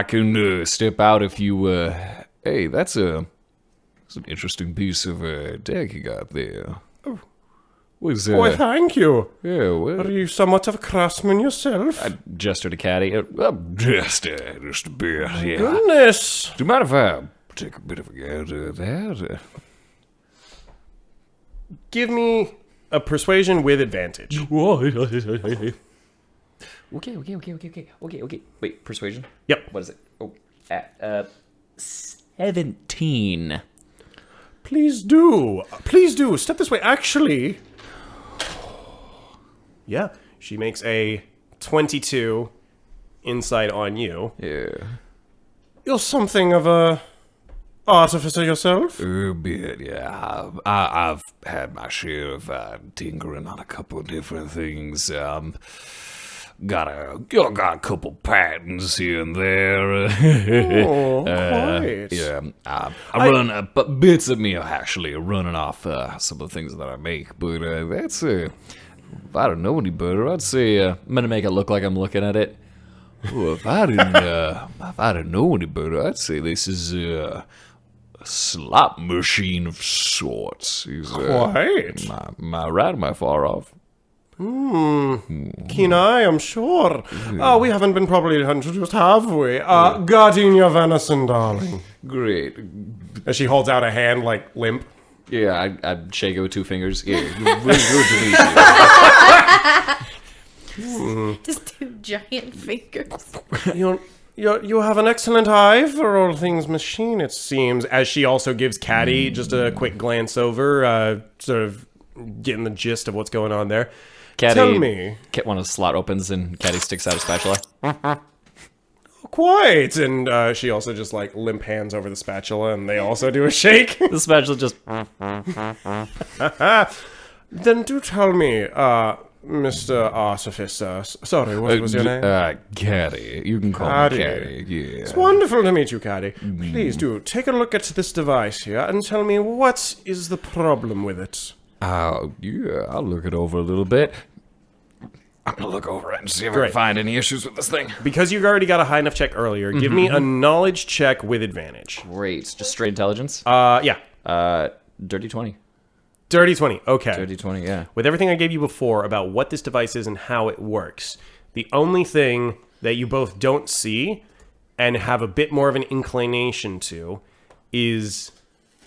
can step out if you. Hey, that's an interesting piece of deck you got there. Oh. Was Why, thank you. yeah, well, Are you somewhat of a craftsman yourself? I gestured to Caddy. Just a bit. Yeah. Goodness. Do you mind if I take a bit of a gander there? Give me a persuasion with advantage. Okay. Wait, persuasion? Yep. What is it? 17. Please do. Please do. Step this way. Actually. Yeah. She makes a 22 insight on you. Yeah. You're something of a artificer yourself. A bit, yeah. I've had my share of tinkering on a couple of different things. Got a couple patents here and there. Oh, quite. Yeah, I run, but bits of me are actually running off some of the things that I make. But that's if I don't know any better, I'd say I'm gonna make it look like I'm looking at it. if I didn't know any better, I'd say this is a slot machine of sorts. Quite. Am I right? Am I far off? Keen eye, I'm sure. We haven't been properly introduced, have we? Gardenia Venison, darling. Great. As she holds out a hand, like, limp. Yeah, I shake it with 2 fingers. Yeah, really good to meet you. Just 2 giant fingers. You have an excellent eye for all things machine, it seems. As she also gives Caddy just a quick glance over, sort of getting the gist of what's going on there. Caddy, Tell me. One of the slot opens and Caddy sticks out a spatula. Quite. And she also just, like, limp hands over the spatula, and they also do a shake. The spatula just... Then do tell me, Mr. Artificer. Sorry, what was your name? Caddy. You can call Caddy. me Caddy. Yeah. It's wonderful to meet you, Caddy. Please do take a look at this device here and tell me what is the problem with it. Yeah, I'll look it over a little bit. I'm gonna look over it and see if I Great. can find any issues with this thing. Because you already got a high enough check earlier, give me a knowledge check with advantage. Great. Just straight intelligence? Yeah. Dirty 20. Dirty 20. Okay. Dirty 20, yeah. With everything I gave you before about what this device is and how it works, the only thing that you both don't see and have a bit more of an inclination to is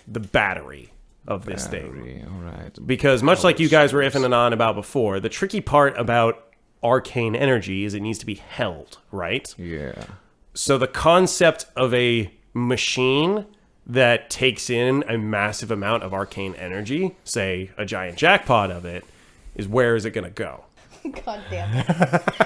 the battery of this thing. All right. Because much like you guys were iffing and on about before, the tricky part about arcane energy is it needs to be held, right? Yeah. So the concept of a machine that takes in a massive amount of arcane energy, say a giant jackpot of it, is where is it going to go? God damn it.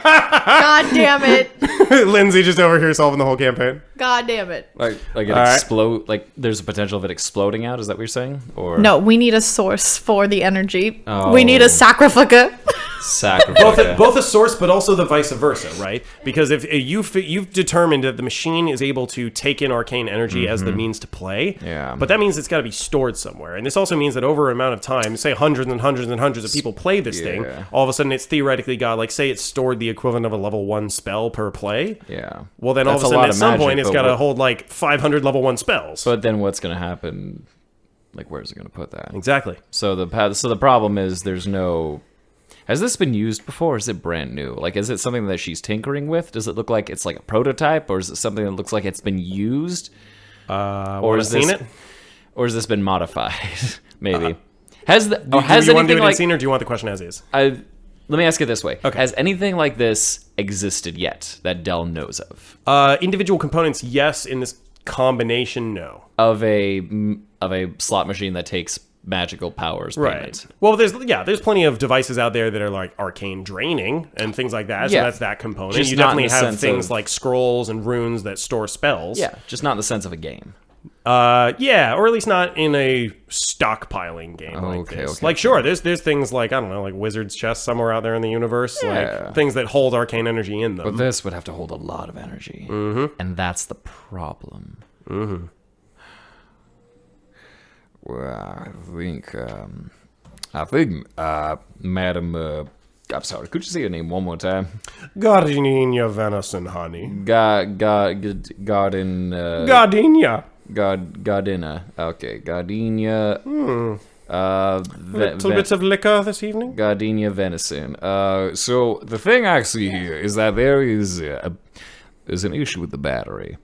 God damn it. Lindsay just over here solving the whole campaign. God damn it. Like it right. explode. Like there's a potential of it exploding out. Is that what you're saying? Or No, we need a source for the energy. Oh. We need a sacrificer. sacrifice. Both a source, but also the vice versa, right? Because if you've determined that the machine is able to take in arcane energy as the means to play, Yeah. but that means it's got to be stored somewhere. And this also means that over an amount of time, say hundreds and hundreds and hundreds of people play this thing, all of a sudden it's theoretically got, like, say it's stored the equivalent of a level 1 spell per play. Yeah. Well, then That's all of a a lot sudden at of some magic, point it's but got to what- hold like 500 level 1 spells. But then what's going to happen? Like, where's it going to put that? Exactly. So the problem is there's no. Has this been used before? Or is it brand new? Like, is it something that she's tinkering with? Does it look like it's like a prototype, or is it something that looks like it's been used? Or is seen this, it? or has this been modified? Maybe. Has the Do or has you want to do anything it in like? scene, or do you want the question as is? Let me ask it this way: Okay. Has anything like this existed yet that Dell knows of? Individual components, yes. In this combination, no. Of a slot machine that takes magical powers payment. Well, there's plenty of devices out there that are like arcane draining and things like that. So Yeah. that's that component. Just You not in definitely the have sense things of- like scrolls and runes that store spells. Yeah, just not in the sense of a game. Yeah, or at least not in a stockpiling game like this. Like, sure, there's things like, I don't know, like Wizard's Chest somewhere out there in the universe, like things that hold arcane energy in them. But this would have to hold a lot of energy, and that's the problem. Well, I think, Madam, I'm sorry, could you say your name one more time? Gardenia venison, honey. Gardenia. Gardenia. Okay, Gardenia. Little bits of liquor this evening? Gardenia venison. So the thing I see here is that there's an issue with the battery.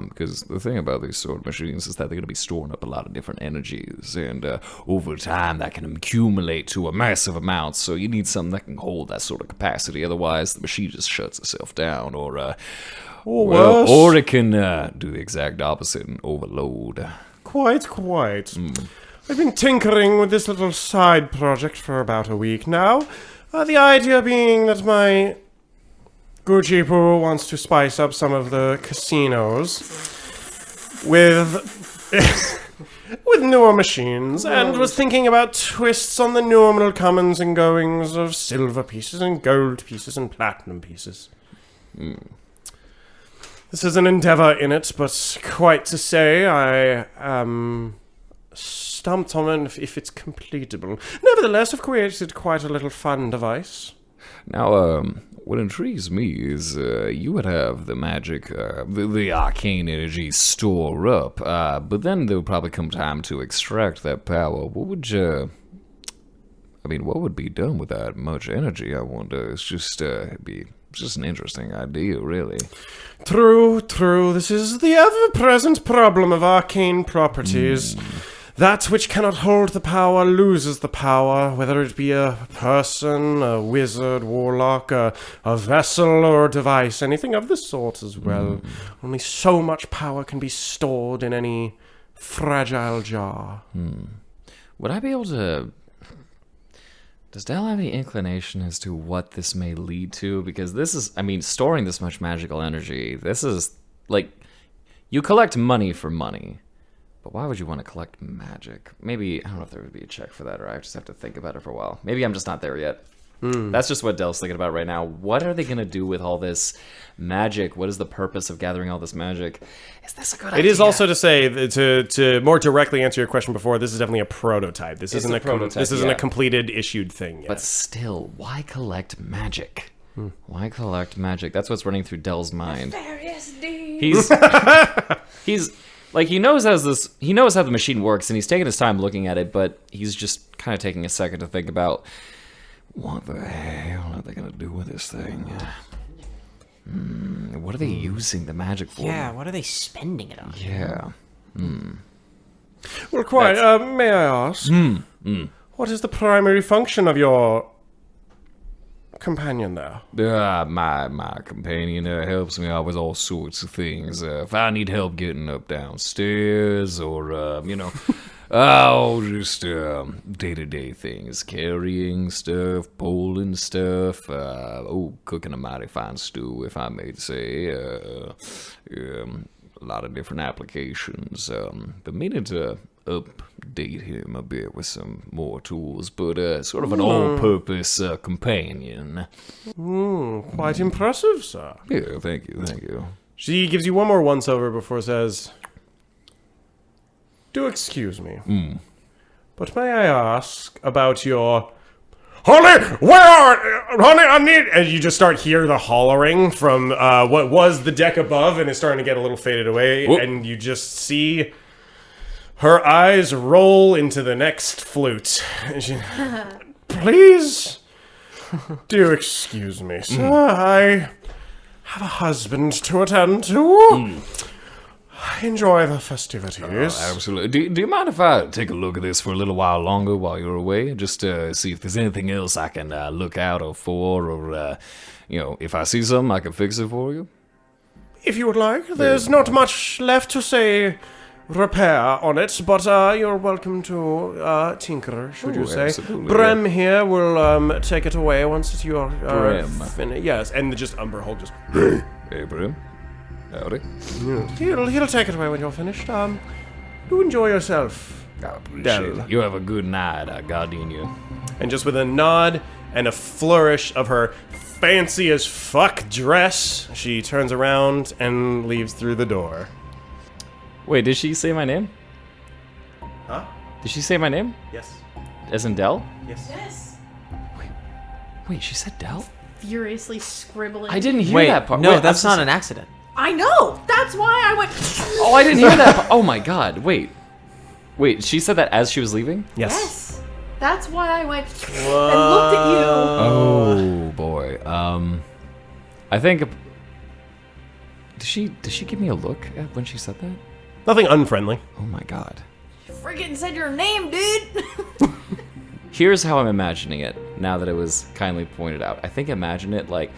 Because the thing about these sword machines is that they're going to be storing up a lot of different energies, and over time that can accumulate to a massive amount, so you need something that can hold that sort of capacity, otherwise the machine just shuts itself down, or it can do the exact opposite and overload. Quite. I've been tinkering with this little side project for about a week now. The idea being that my Gucci Poo wants to spice up some of the casinos with newer machines, and was thinking about twists on the normal comings and goings of silver pieces and gold pieces and platinum pieces. This is an endeavor in it, but quite to say, I am stumped on if it's completable. Nevertheless, I've created quite a little fun device. Now, what intrigues me is you would have the magic, the arcane energy store up, but then there would probably come time to extract that power. What would be done with that much energy, I wonder? It's just, just an interesting idea, really. True. This is the ever-present problem of arcane properties. That which cannot hold the power loses the power, whether it be a person, a wizard, warlock, a vessel, or a device, anything of the sort as well. Only so much power can be stored in any fragile jar. Would I be able to... Does Dell have any inclination as to what this may lead to? Because this is, storing this much magical energy, this is, like, you collect money for money. But why would you want to collect magic? Maybe, I don't know if there would be a check for that, or I just have to think about it for a while. Maybe I'm just not there yet. That's just what Dell's thinking about right now. What are they going to do with all this magic? What is the purpose of gathering all this magic? Is this a good idea? It is also to say, to more directly answer your question before, this is definitely a prototype. This isn't a completed, issued thing yet. But still, why collect magic? Why collect magic? That's what's running through Dell's mind. He's like, he knows how the machine works, and he's taking his time looking at it, but he's just kind of taking a second to think about, what the hell are they going to do with this thing? What are they using the magic for? Yeah, what are they spending it on? Yeah. Well, quite. May I ask, what is the primary function of your companion there? My companion helps me out with all sorts of things. If I need help getting up downstairs, or just day-to-day things, carrying stuff, pulling stuff, cooking a mighty fine stew, if I may say. A lot of different applications. But meaning to update him a bit with some more tools, but sort of an all-purpose companion. Quite impressive, sir. Yeah, thank you. She gives you one more once-over before says, do excuse me, but may I ask about your... Honey, where are... Honey, I need... And you just start hear the hollering from what was the deck above, and is starting to get a little faded away, and you just see her eyes roll into the next flute. And she, please, do excuse me, sir. I have a husband to attend to. Enjoy the festivities. Absolutely. Do you mind if I take a look at this for a little while longer while you're away? Just to see if there's anything else I can look out for, or, if I see something, I can fix it for you? If you would like. There's not much left to say repair on it, but you're welcome to tinker, should you say. Brem here will take it away once you're finished. Yes, and just Umberhold just... Hey, Brem. Howdy. He'll take it away when you're finished. Do enjoy yourself. I appreciate Del. it. You have a good night, Gardenia. And just with a nod and a flourish of her fancy as fuck dress, she turns around and leaves through the door. Wait, did she say my name? Huh? Did she say my name? Yes. As in Del? Yes. Yes. Wait, she said Del? Furiously scribbling. I didn't hear Wait, that part. no, Wait, that's I'm not so an accident. I know. That's why I went. Oh, I didn't hear that part. Oh my god, wait. Wait, she said that as she was leaving? Yes. Yes. That's why I went and looked at you. Oh boy. I think... Did she give me a look when she said that? Nothing unfriendly. Oh my god. Freaking said your name, dude. Here's how I'm imagining it, now that it was kindly pointed out. I think imagine it like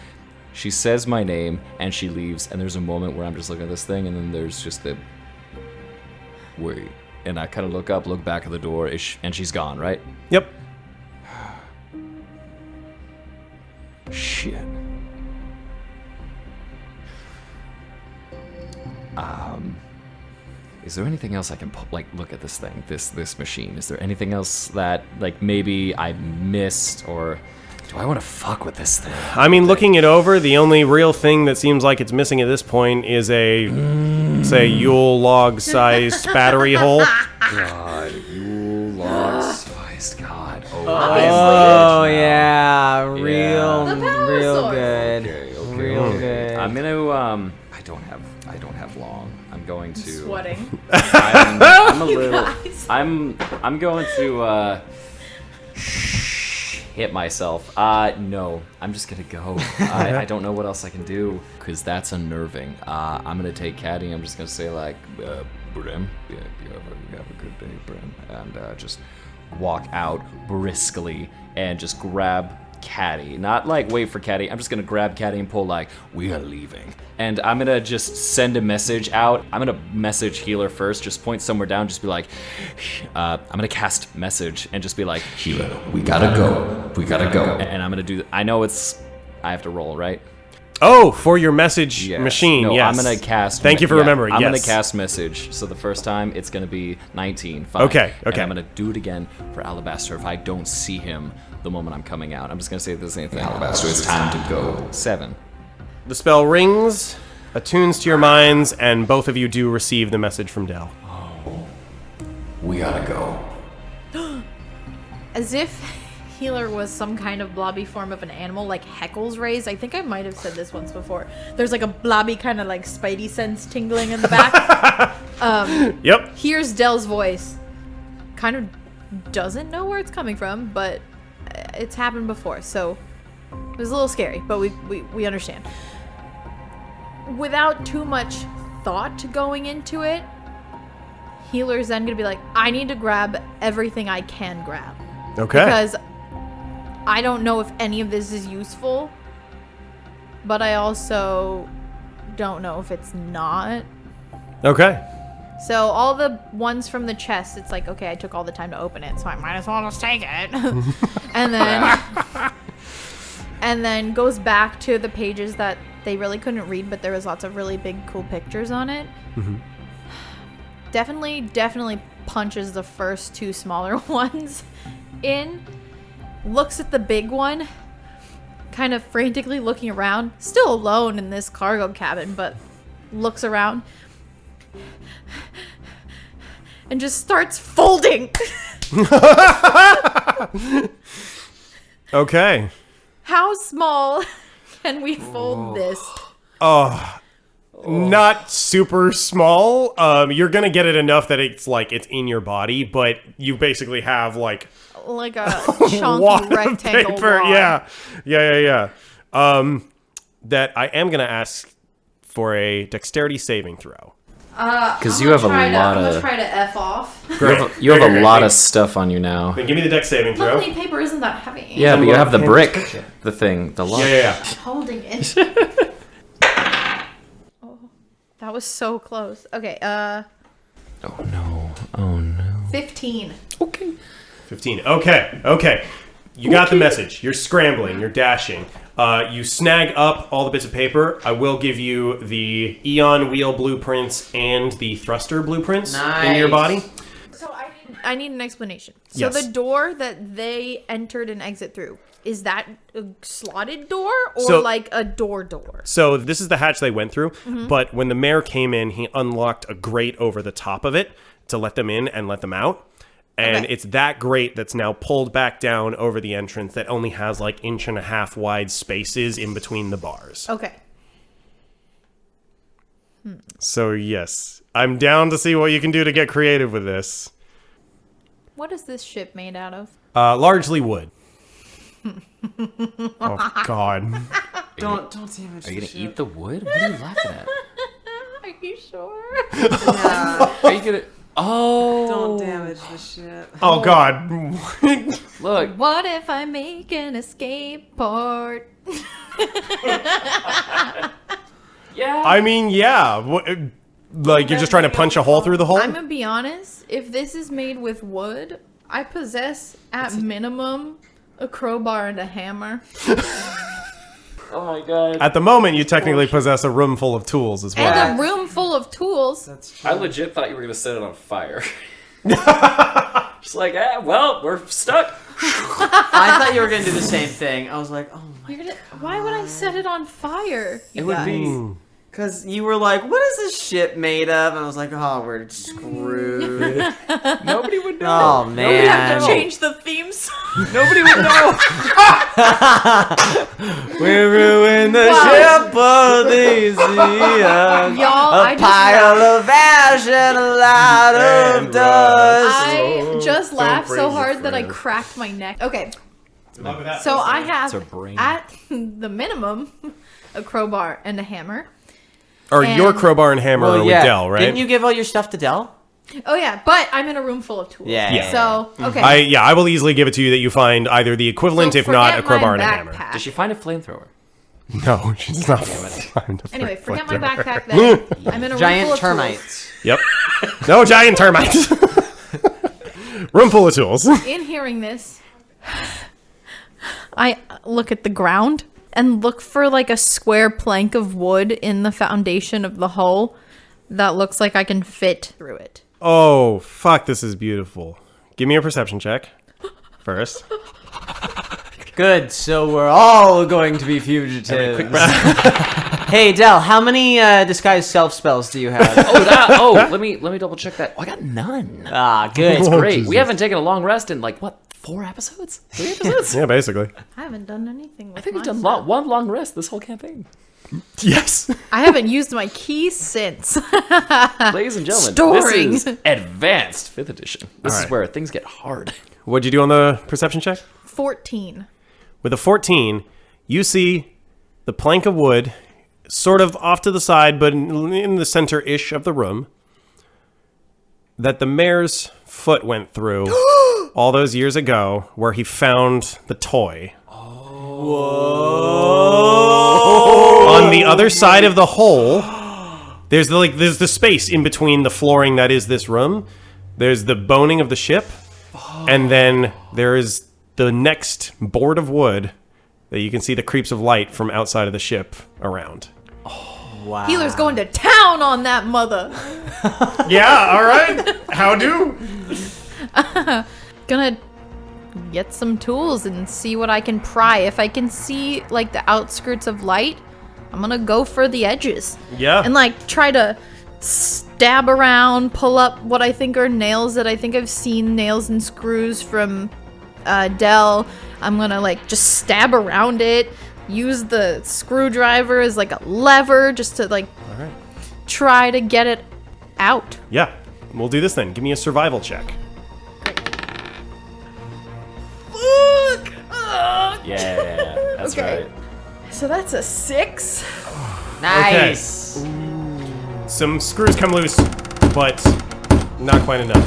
she says my name and she leaves, and there's a moment where I'm just looking at this thing, and then there's just the wait. And I kind of look up, look back at the door, and she's gone, right? Yep. Shit. Is there anything else I can look at this thing, this machine? Is there anything else that like maybe I missed, or do I want to fuck with this thing? I mean, looking it over, the only real thing that seems like it's missing at this point is a, say, Yule log-sized battery hole. God, Yule log-sized God. Oh yeah, real, The power real source. good, Okay. real good. I'm gonna I don't have long. I'm going to. Sweating. I'm a You little. guys. I'm going to hit myself. No, I'm just gonna go. I don't know what else I can do because that's unnerving. I'm gonna take Caddy. I'm just gonna say like, Brim, yeah, you have a good day, Brim, and just walk out briskly and just grab Caddy. Not like wait for Caddy. I'm just gonna grab Caddy and pull like, we are leaving. And I'm gonna just send a message out. I'm gonna message Healer first. Just point somewhere down. Just be like, I'm gonna cast message and just be like, Healer, we gotta go. We gotta go. And I'm gonna do. I know I have to roll, right? Oh, for your message Yes. machine, No, yes. I'm gonna cast. Thank you for remembering, I'm yes. gonna cast message. So the first time it's gonna be 19. Fine. Okay, And okay. I'm gonna do it again for Alabaster if I don't see him the moment I'm coming out. I'm just gonna say the same thing. Alabaster, it's time to go. 7. The spell rings, attunes to your minds, and both of you do receive the message from Del. We gotta go. As if Healer was some kind of blobby form of an animal, like Heckle's rays. I think I might have said this once before. There's like a blobby kind of like spidey sense tingling in the back. Yep. Hears Del's voice. Kind of doesn't know where it's coming from, but it's happened before, so it was a little scary, but we understand. Without too much thought going into it, Healer's then gonna be like, I need to grab everything I can grab. Okay. Because I don't know if any of this is useful, but I also don't know if it's not. Okay. So all the ones from the chest, it's like, okay, I took all the time to open it, so I might as well just take it. and then goes back to the pages that they really couldn't read, but there was lots of really big, cool pictures on it. Mm-hmm. Definitely punches the first 2 smaller ones in. Looks at the big one, kind of frantically looking around, still alone in this cargo cabin, but looks around and just starts folding. Okay. How small can we fold this? Not super small. You're gonna get it enough that it's like it's in your body, but you basically have like Like a wad chunky of rectangle paper. wad. Yeah. That I am gonna ask for a dexterity saving throw. Because you have a lot I'm gonna of. try to F off. You have a lot of stuff on you now. Then give me the dex saving throw. Luckily, paper isn't that heavy. Yeah, but you have the Hand brick, picture. the thing, the lock. Yeah. Holding it. Oh, that was so close. Okay, Oh no! Oh no! 15. 15. Okay. You got the message. You're scrambling. You're dashing. You snag up all the bits of paper. I will give you the Eon wheel blueprints and the thruster blueprints in your body. So I need an explanation. So Yes. the door that they entered and exit through, is that a slotted door or So- like a door? So this is the hatch they went through, but when the mayor came in, he unlocked a grate over the top of it to let them in and let them out. And Okay. it's that grate that's now pulled back down over the entrance that only has like 1.5 inch wide spaces in between the bars. Okay. So yes, I'm down to see what you can do to get creative with this. What is this ship made out of? Largely wood. Oh God. Don't damage Are you gonna eat the wood? What are you laughing at? Are you sure? Are you gonna? Oh, Don't damage the shit. Oh God. look. What if I make an escape port? Yeah. I mean, yeah. Like you're just trying to punch a hole through the hole? I'm gonna be honest. If this is made with wood, I possess at minimum a crowbar and a hammer. Oh my god. At the moment, you technically possess a room full of tools as well. And a room full of tools. That's true. I legit thought you were gonna set it on fire. Just like, well, we're stuck. I thought you were gonna do the same thing. I was like, oh my. You're gonna, why would I set it on fire? It would be. Because you were like, what is this ship made of? And I was like, oh, we're screwed. Nobody would know. Oh, man. We have to change the theme song. Nobody would know. We ruined the ship of these eons. Y'all, A pile of ash and a lot of dust. I just laughed so praise hard your that I friend. cracked my neck. Okay, so I have at the minimum a crowbar and a hammer. Or your And- crowbar and hammer are with Dell, right? Didn't you give all your stuff to Dell? Oh yeah, but I'm in a room full of tools. Yeah. So okay. I will easily give it to you that you find either the equivalent, So if not a forget crowbar my and a hammer. backpack. Did she find a flamethrower? No, she's not. Find a Anyway, forget my flamethrower. backpack then. I'm in a room full Giant of termites. Yep. No giant termites. Room full of tools. tools. In hearing this, I look at the ground and look for like a square plank of wood in the foundation of the hole that looks like I can fit through it. Oh, fuck, this is beautiful. Give me a perception check first. Good, so we're all going to be fugitives. Hey, Dell, how many disguised self spells do you have? Let me double check that. Oh, I got none. Ah, good. Oh, Great. Jesus. We haven't taken a long rest in like what? 4 episodes? 3 episodes? Yeah, basically. I haven't done anything with I think we've my done stuff. one long rest this whole campaign. Yes. I haven't used my keys since. Ladies and gentlemen, Storing. this is advanced 5th edition. This All is right. where things get hard. What'd you do on the perception check? 14. With a 14, you see the plank of wood sort of off to the side, but in the center-ish of the room, that the mayor's foot went through all those years ago where he found the toy. On the other side of the hole, there's the space in between the flooring that is this room. There's the boning of the ship, and then there is the next board of wood that you can see the creeps of light from outside of the ship around. Wow. Healer's going to town on that mother. Yeah, all right. How do? Gonna get some tools and see what I can pry. If I can see like the outskirts of light, I'm gonna go for the edges. Yeah. And like try to stab around, pull up what I think are nails that I think I've seen nails and screws from Dell. I'm gonna like just stab around it, use the screwdriver as like a lever just to like All right. try to get it out. Yeah. We'll do this then. Give me a survival check. Yeah, that's Okay. right. So that's a 6. Nice. Some screws come loose, but not quite enough.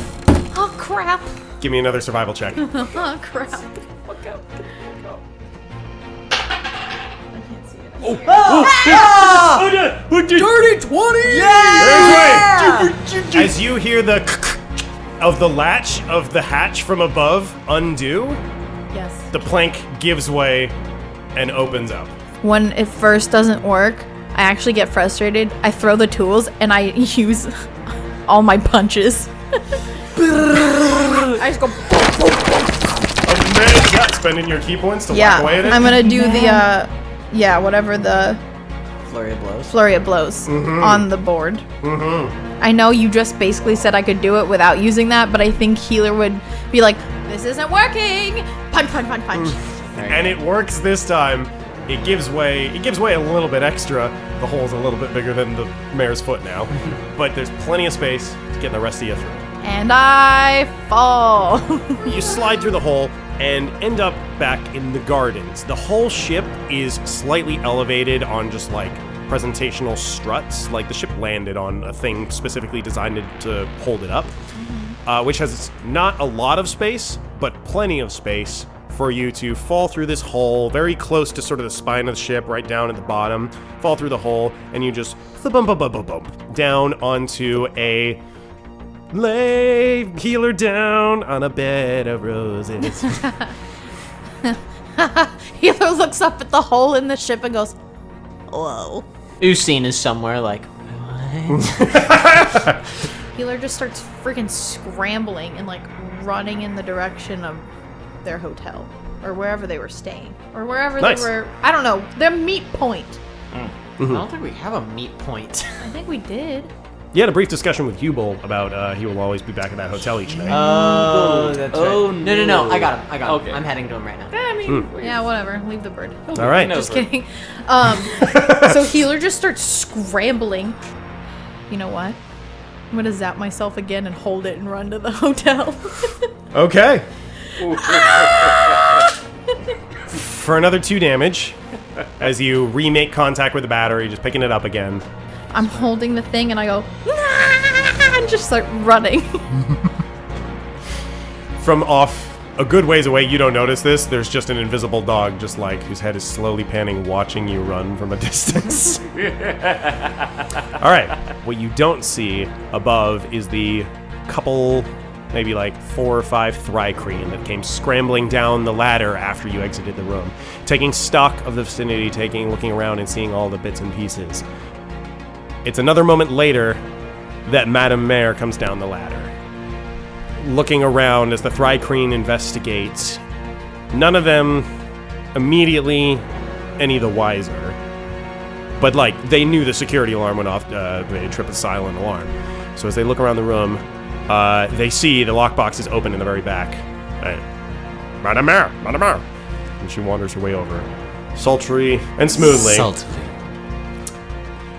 Oh crap. Give me another survival check. Oh crap. Dirty 20! Yeah! As you hear the of the latch of the hatch from above undo, Yes. the plank gives way and opens up. when it first doesn't work, I actually get frustrated. I throw the tools and I use all my punches. I just go. Spending your key points to Yeah, walk away at it? I'm gonna do the whatever the Flurry of blows. on the board. Mm-hmm. I know you just basically said I could do it without using that, but I think Healer would be like, "This isn't working." Punch, punch, punch, punch. And it works this time. It gives way a little bit extra. The hole's a little bit bigger than the mare's foot now. But there's plenty of space to get the rest of you through. And I fall. You slide through the hole and end up back in the gardens. The whole ship is slightly elevated on just like presentational struts, like the ship landed on a thing specifically designed to hold it up, which has not a lot of space, but plenty of space for you to fall through this hole, very close to sort of the spine of the ship, right down at the bottom, fall through the hole, and you just bump down onto a lay Healer down on a bed of roses. Healer looks up at the hole in the ship and goes, "Whoa." Usain is somewhere like, what? Healer just starts freaking scrambling and like running in the direction of their hotel or wherever they were staying or wherever Nice. they were. I don't know, their meet point. I don't think we have a meet point. I think we did. You had a brief discussion with Hubel about he will always be back at that hotel each night. Oh, that's Oh, right. No. I got him. Okay. I'm heading to him right now. I mean, yeah, whatever. Leave the bird. All right. Just kidding. So Healer just starts scrambling. You know what? I'm gonna zap myself again and hold it and run to the hotel. Okay. For another 2 damage, as you remake contact with the battery, just picking it up again. I'm holding the thing and I go, "Ah!" and just start running. From off a good ways away, you don't notice this. There's just an invisible dog, just like whose head is slowly panning, watching you run from a distance. All right. What you don't see above is the couple, maybe like 4 or 5 Thrycreen that came scrambling down the ladder after you exited the room, taking stock of the vicinity, looking around and seeing all the bits and pieces. It's another moment later that Madame Mare comes down the ladder. Looking around as the Thrycreen investigates, none of them immediately any the wiser. But, like, they knew the security alarm went off, they trip a silent alarm. So as they look around the room, they see the lockbox is open in the very back. Madame Mare! Madame Mare! And she wanders her way over. Sultry and smoothly.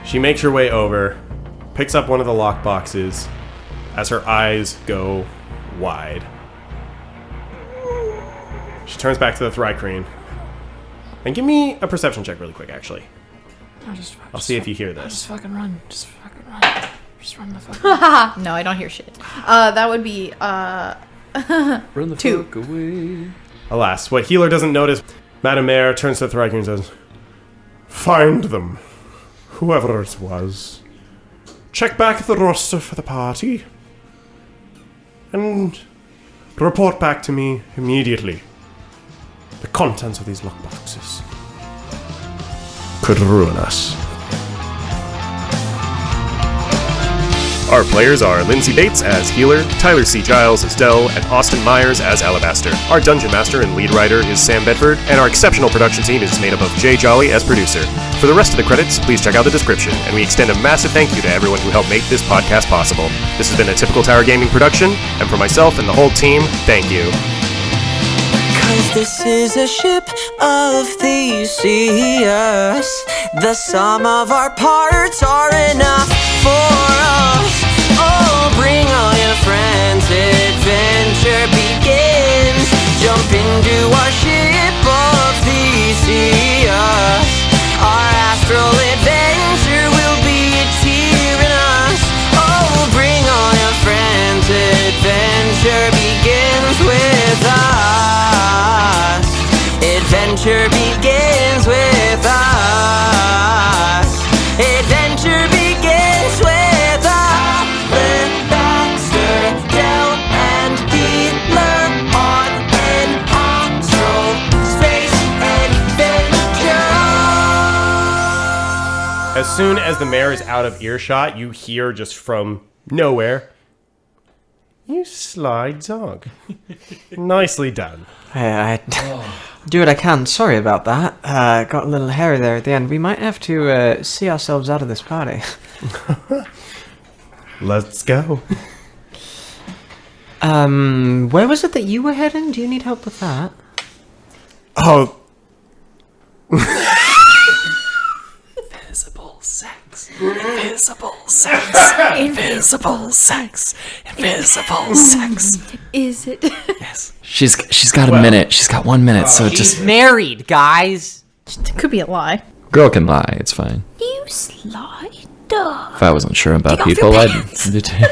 She makes her way over, picks up one of the lockboxes as her eyes go wide. She turns back to the Thrycreen. And give me a perception check really quick, actually. I'll see if you hear this. Just fucking run. Just fucking run. Just run the fuck. No, I don't hear shit. That would be Run the 2. fuck away. Alas, what Healer doesn't notice, Madame Mare turns to the Thrycreen and says, "Find them. Whoever it was. Check back the roster for the party. And report back to me immediately. The contents of these lockboxes could ruin us." Our players are Lindsay Bates as Healer, Tyler C. Jiles as Dell, and Austyn Myers as Alabaster. Our Dungeon Master and lead writer is Sam Bedford, and our exceptional production team is made up of Jolley as producer. For the rest of the credits, please check out the description, and we extend a massive thank you to everyone who helped make this podcast possible. This has been a Typical Tower Gaming production, and for myself and the whole team, thank you. 'Cause this is a ship of Theseus. The sum of our parts are enough for us. Oh, bring all your friends, adventure begins. Jump into our ship of Theseus. Our astral adventure will be a tear in us. Oh, bring all your friends, adventure begins with us. Adventure begins with us. Adventure begins with us. Alabaster, Dell, and Healer on an astral space adventure. As soon as the mayor is out of earshot, you hear just from nowhere, "You sly dog. Nicely done." I do what I can. Sorry about that. Got a little hairy there at the end. We might have to see ourselves out of this party. Let's go. Where was it that you were heading? Do you need help with that? Oh, Invisible sex. Invisible sex. Invisible sex. Invisible sex. Is it? Yes. She's got a minute. She's got 1 minute, so just Married, guys. It could be a lie. girl can lie. It's fine. You sly dog. If I wasn't sure about Take off people, your I'd pants. do too.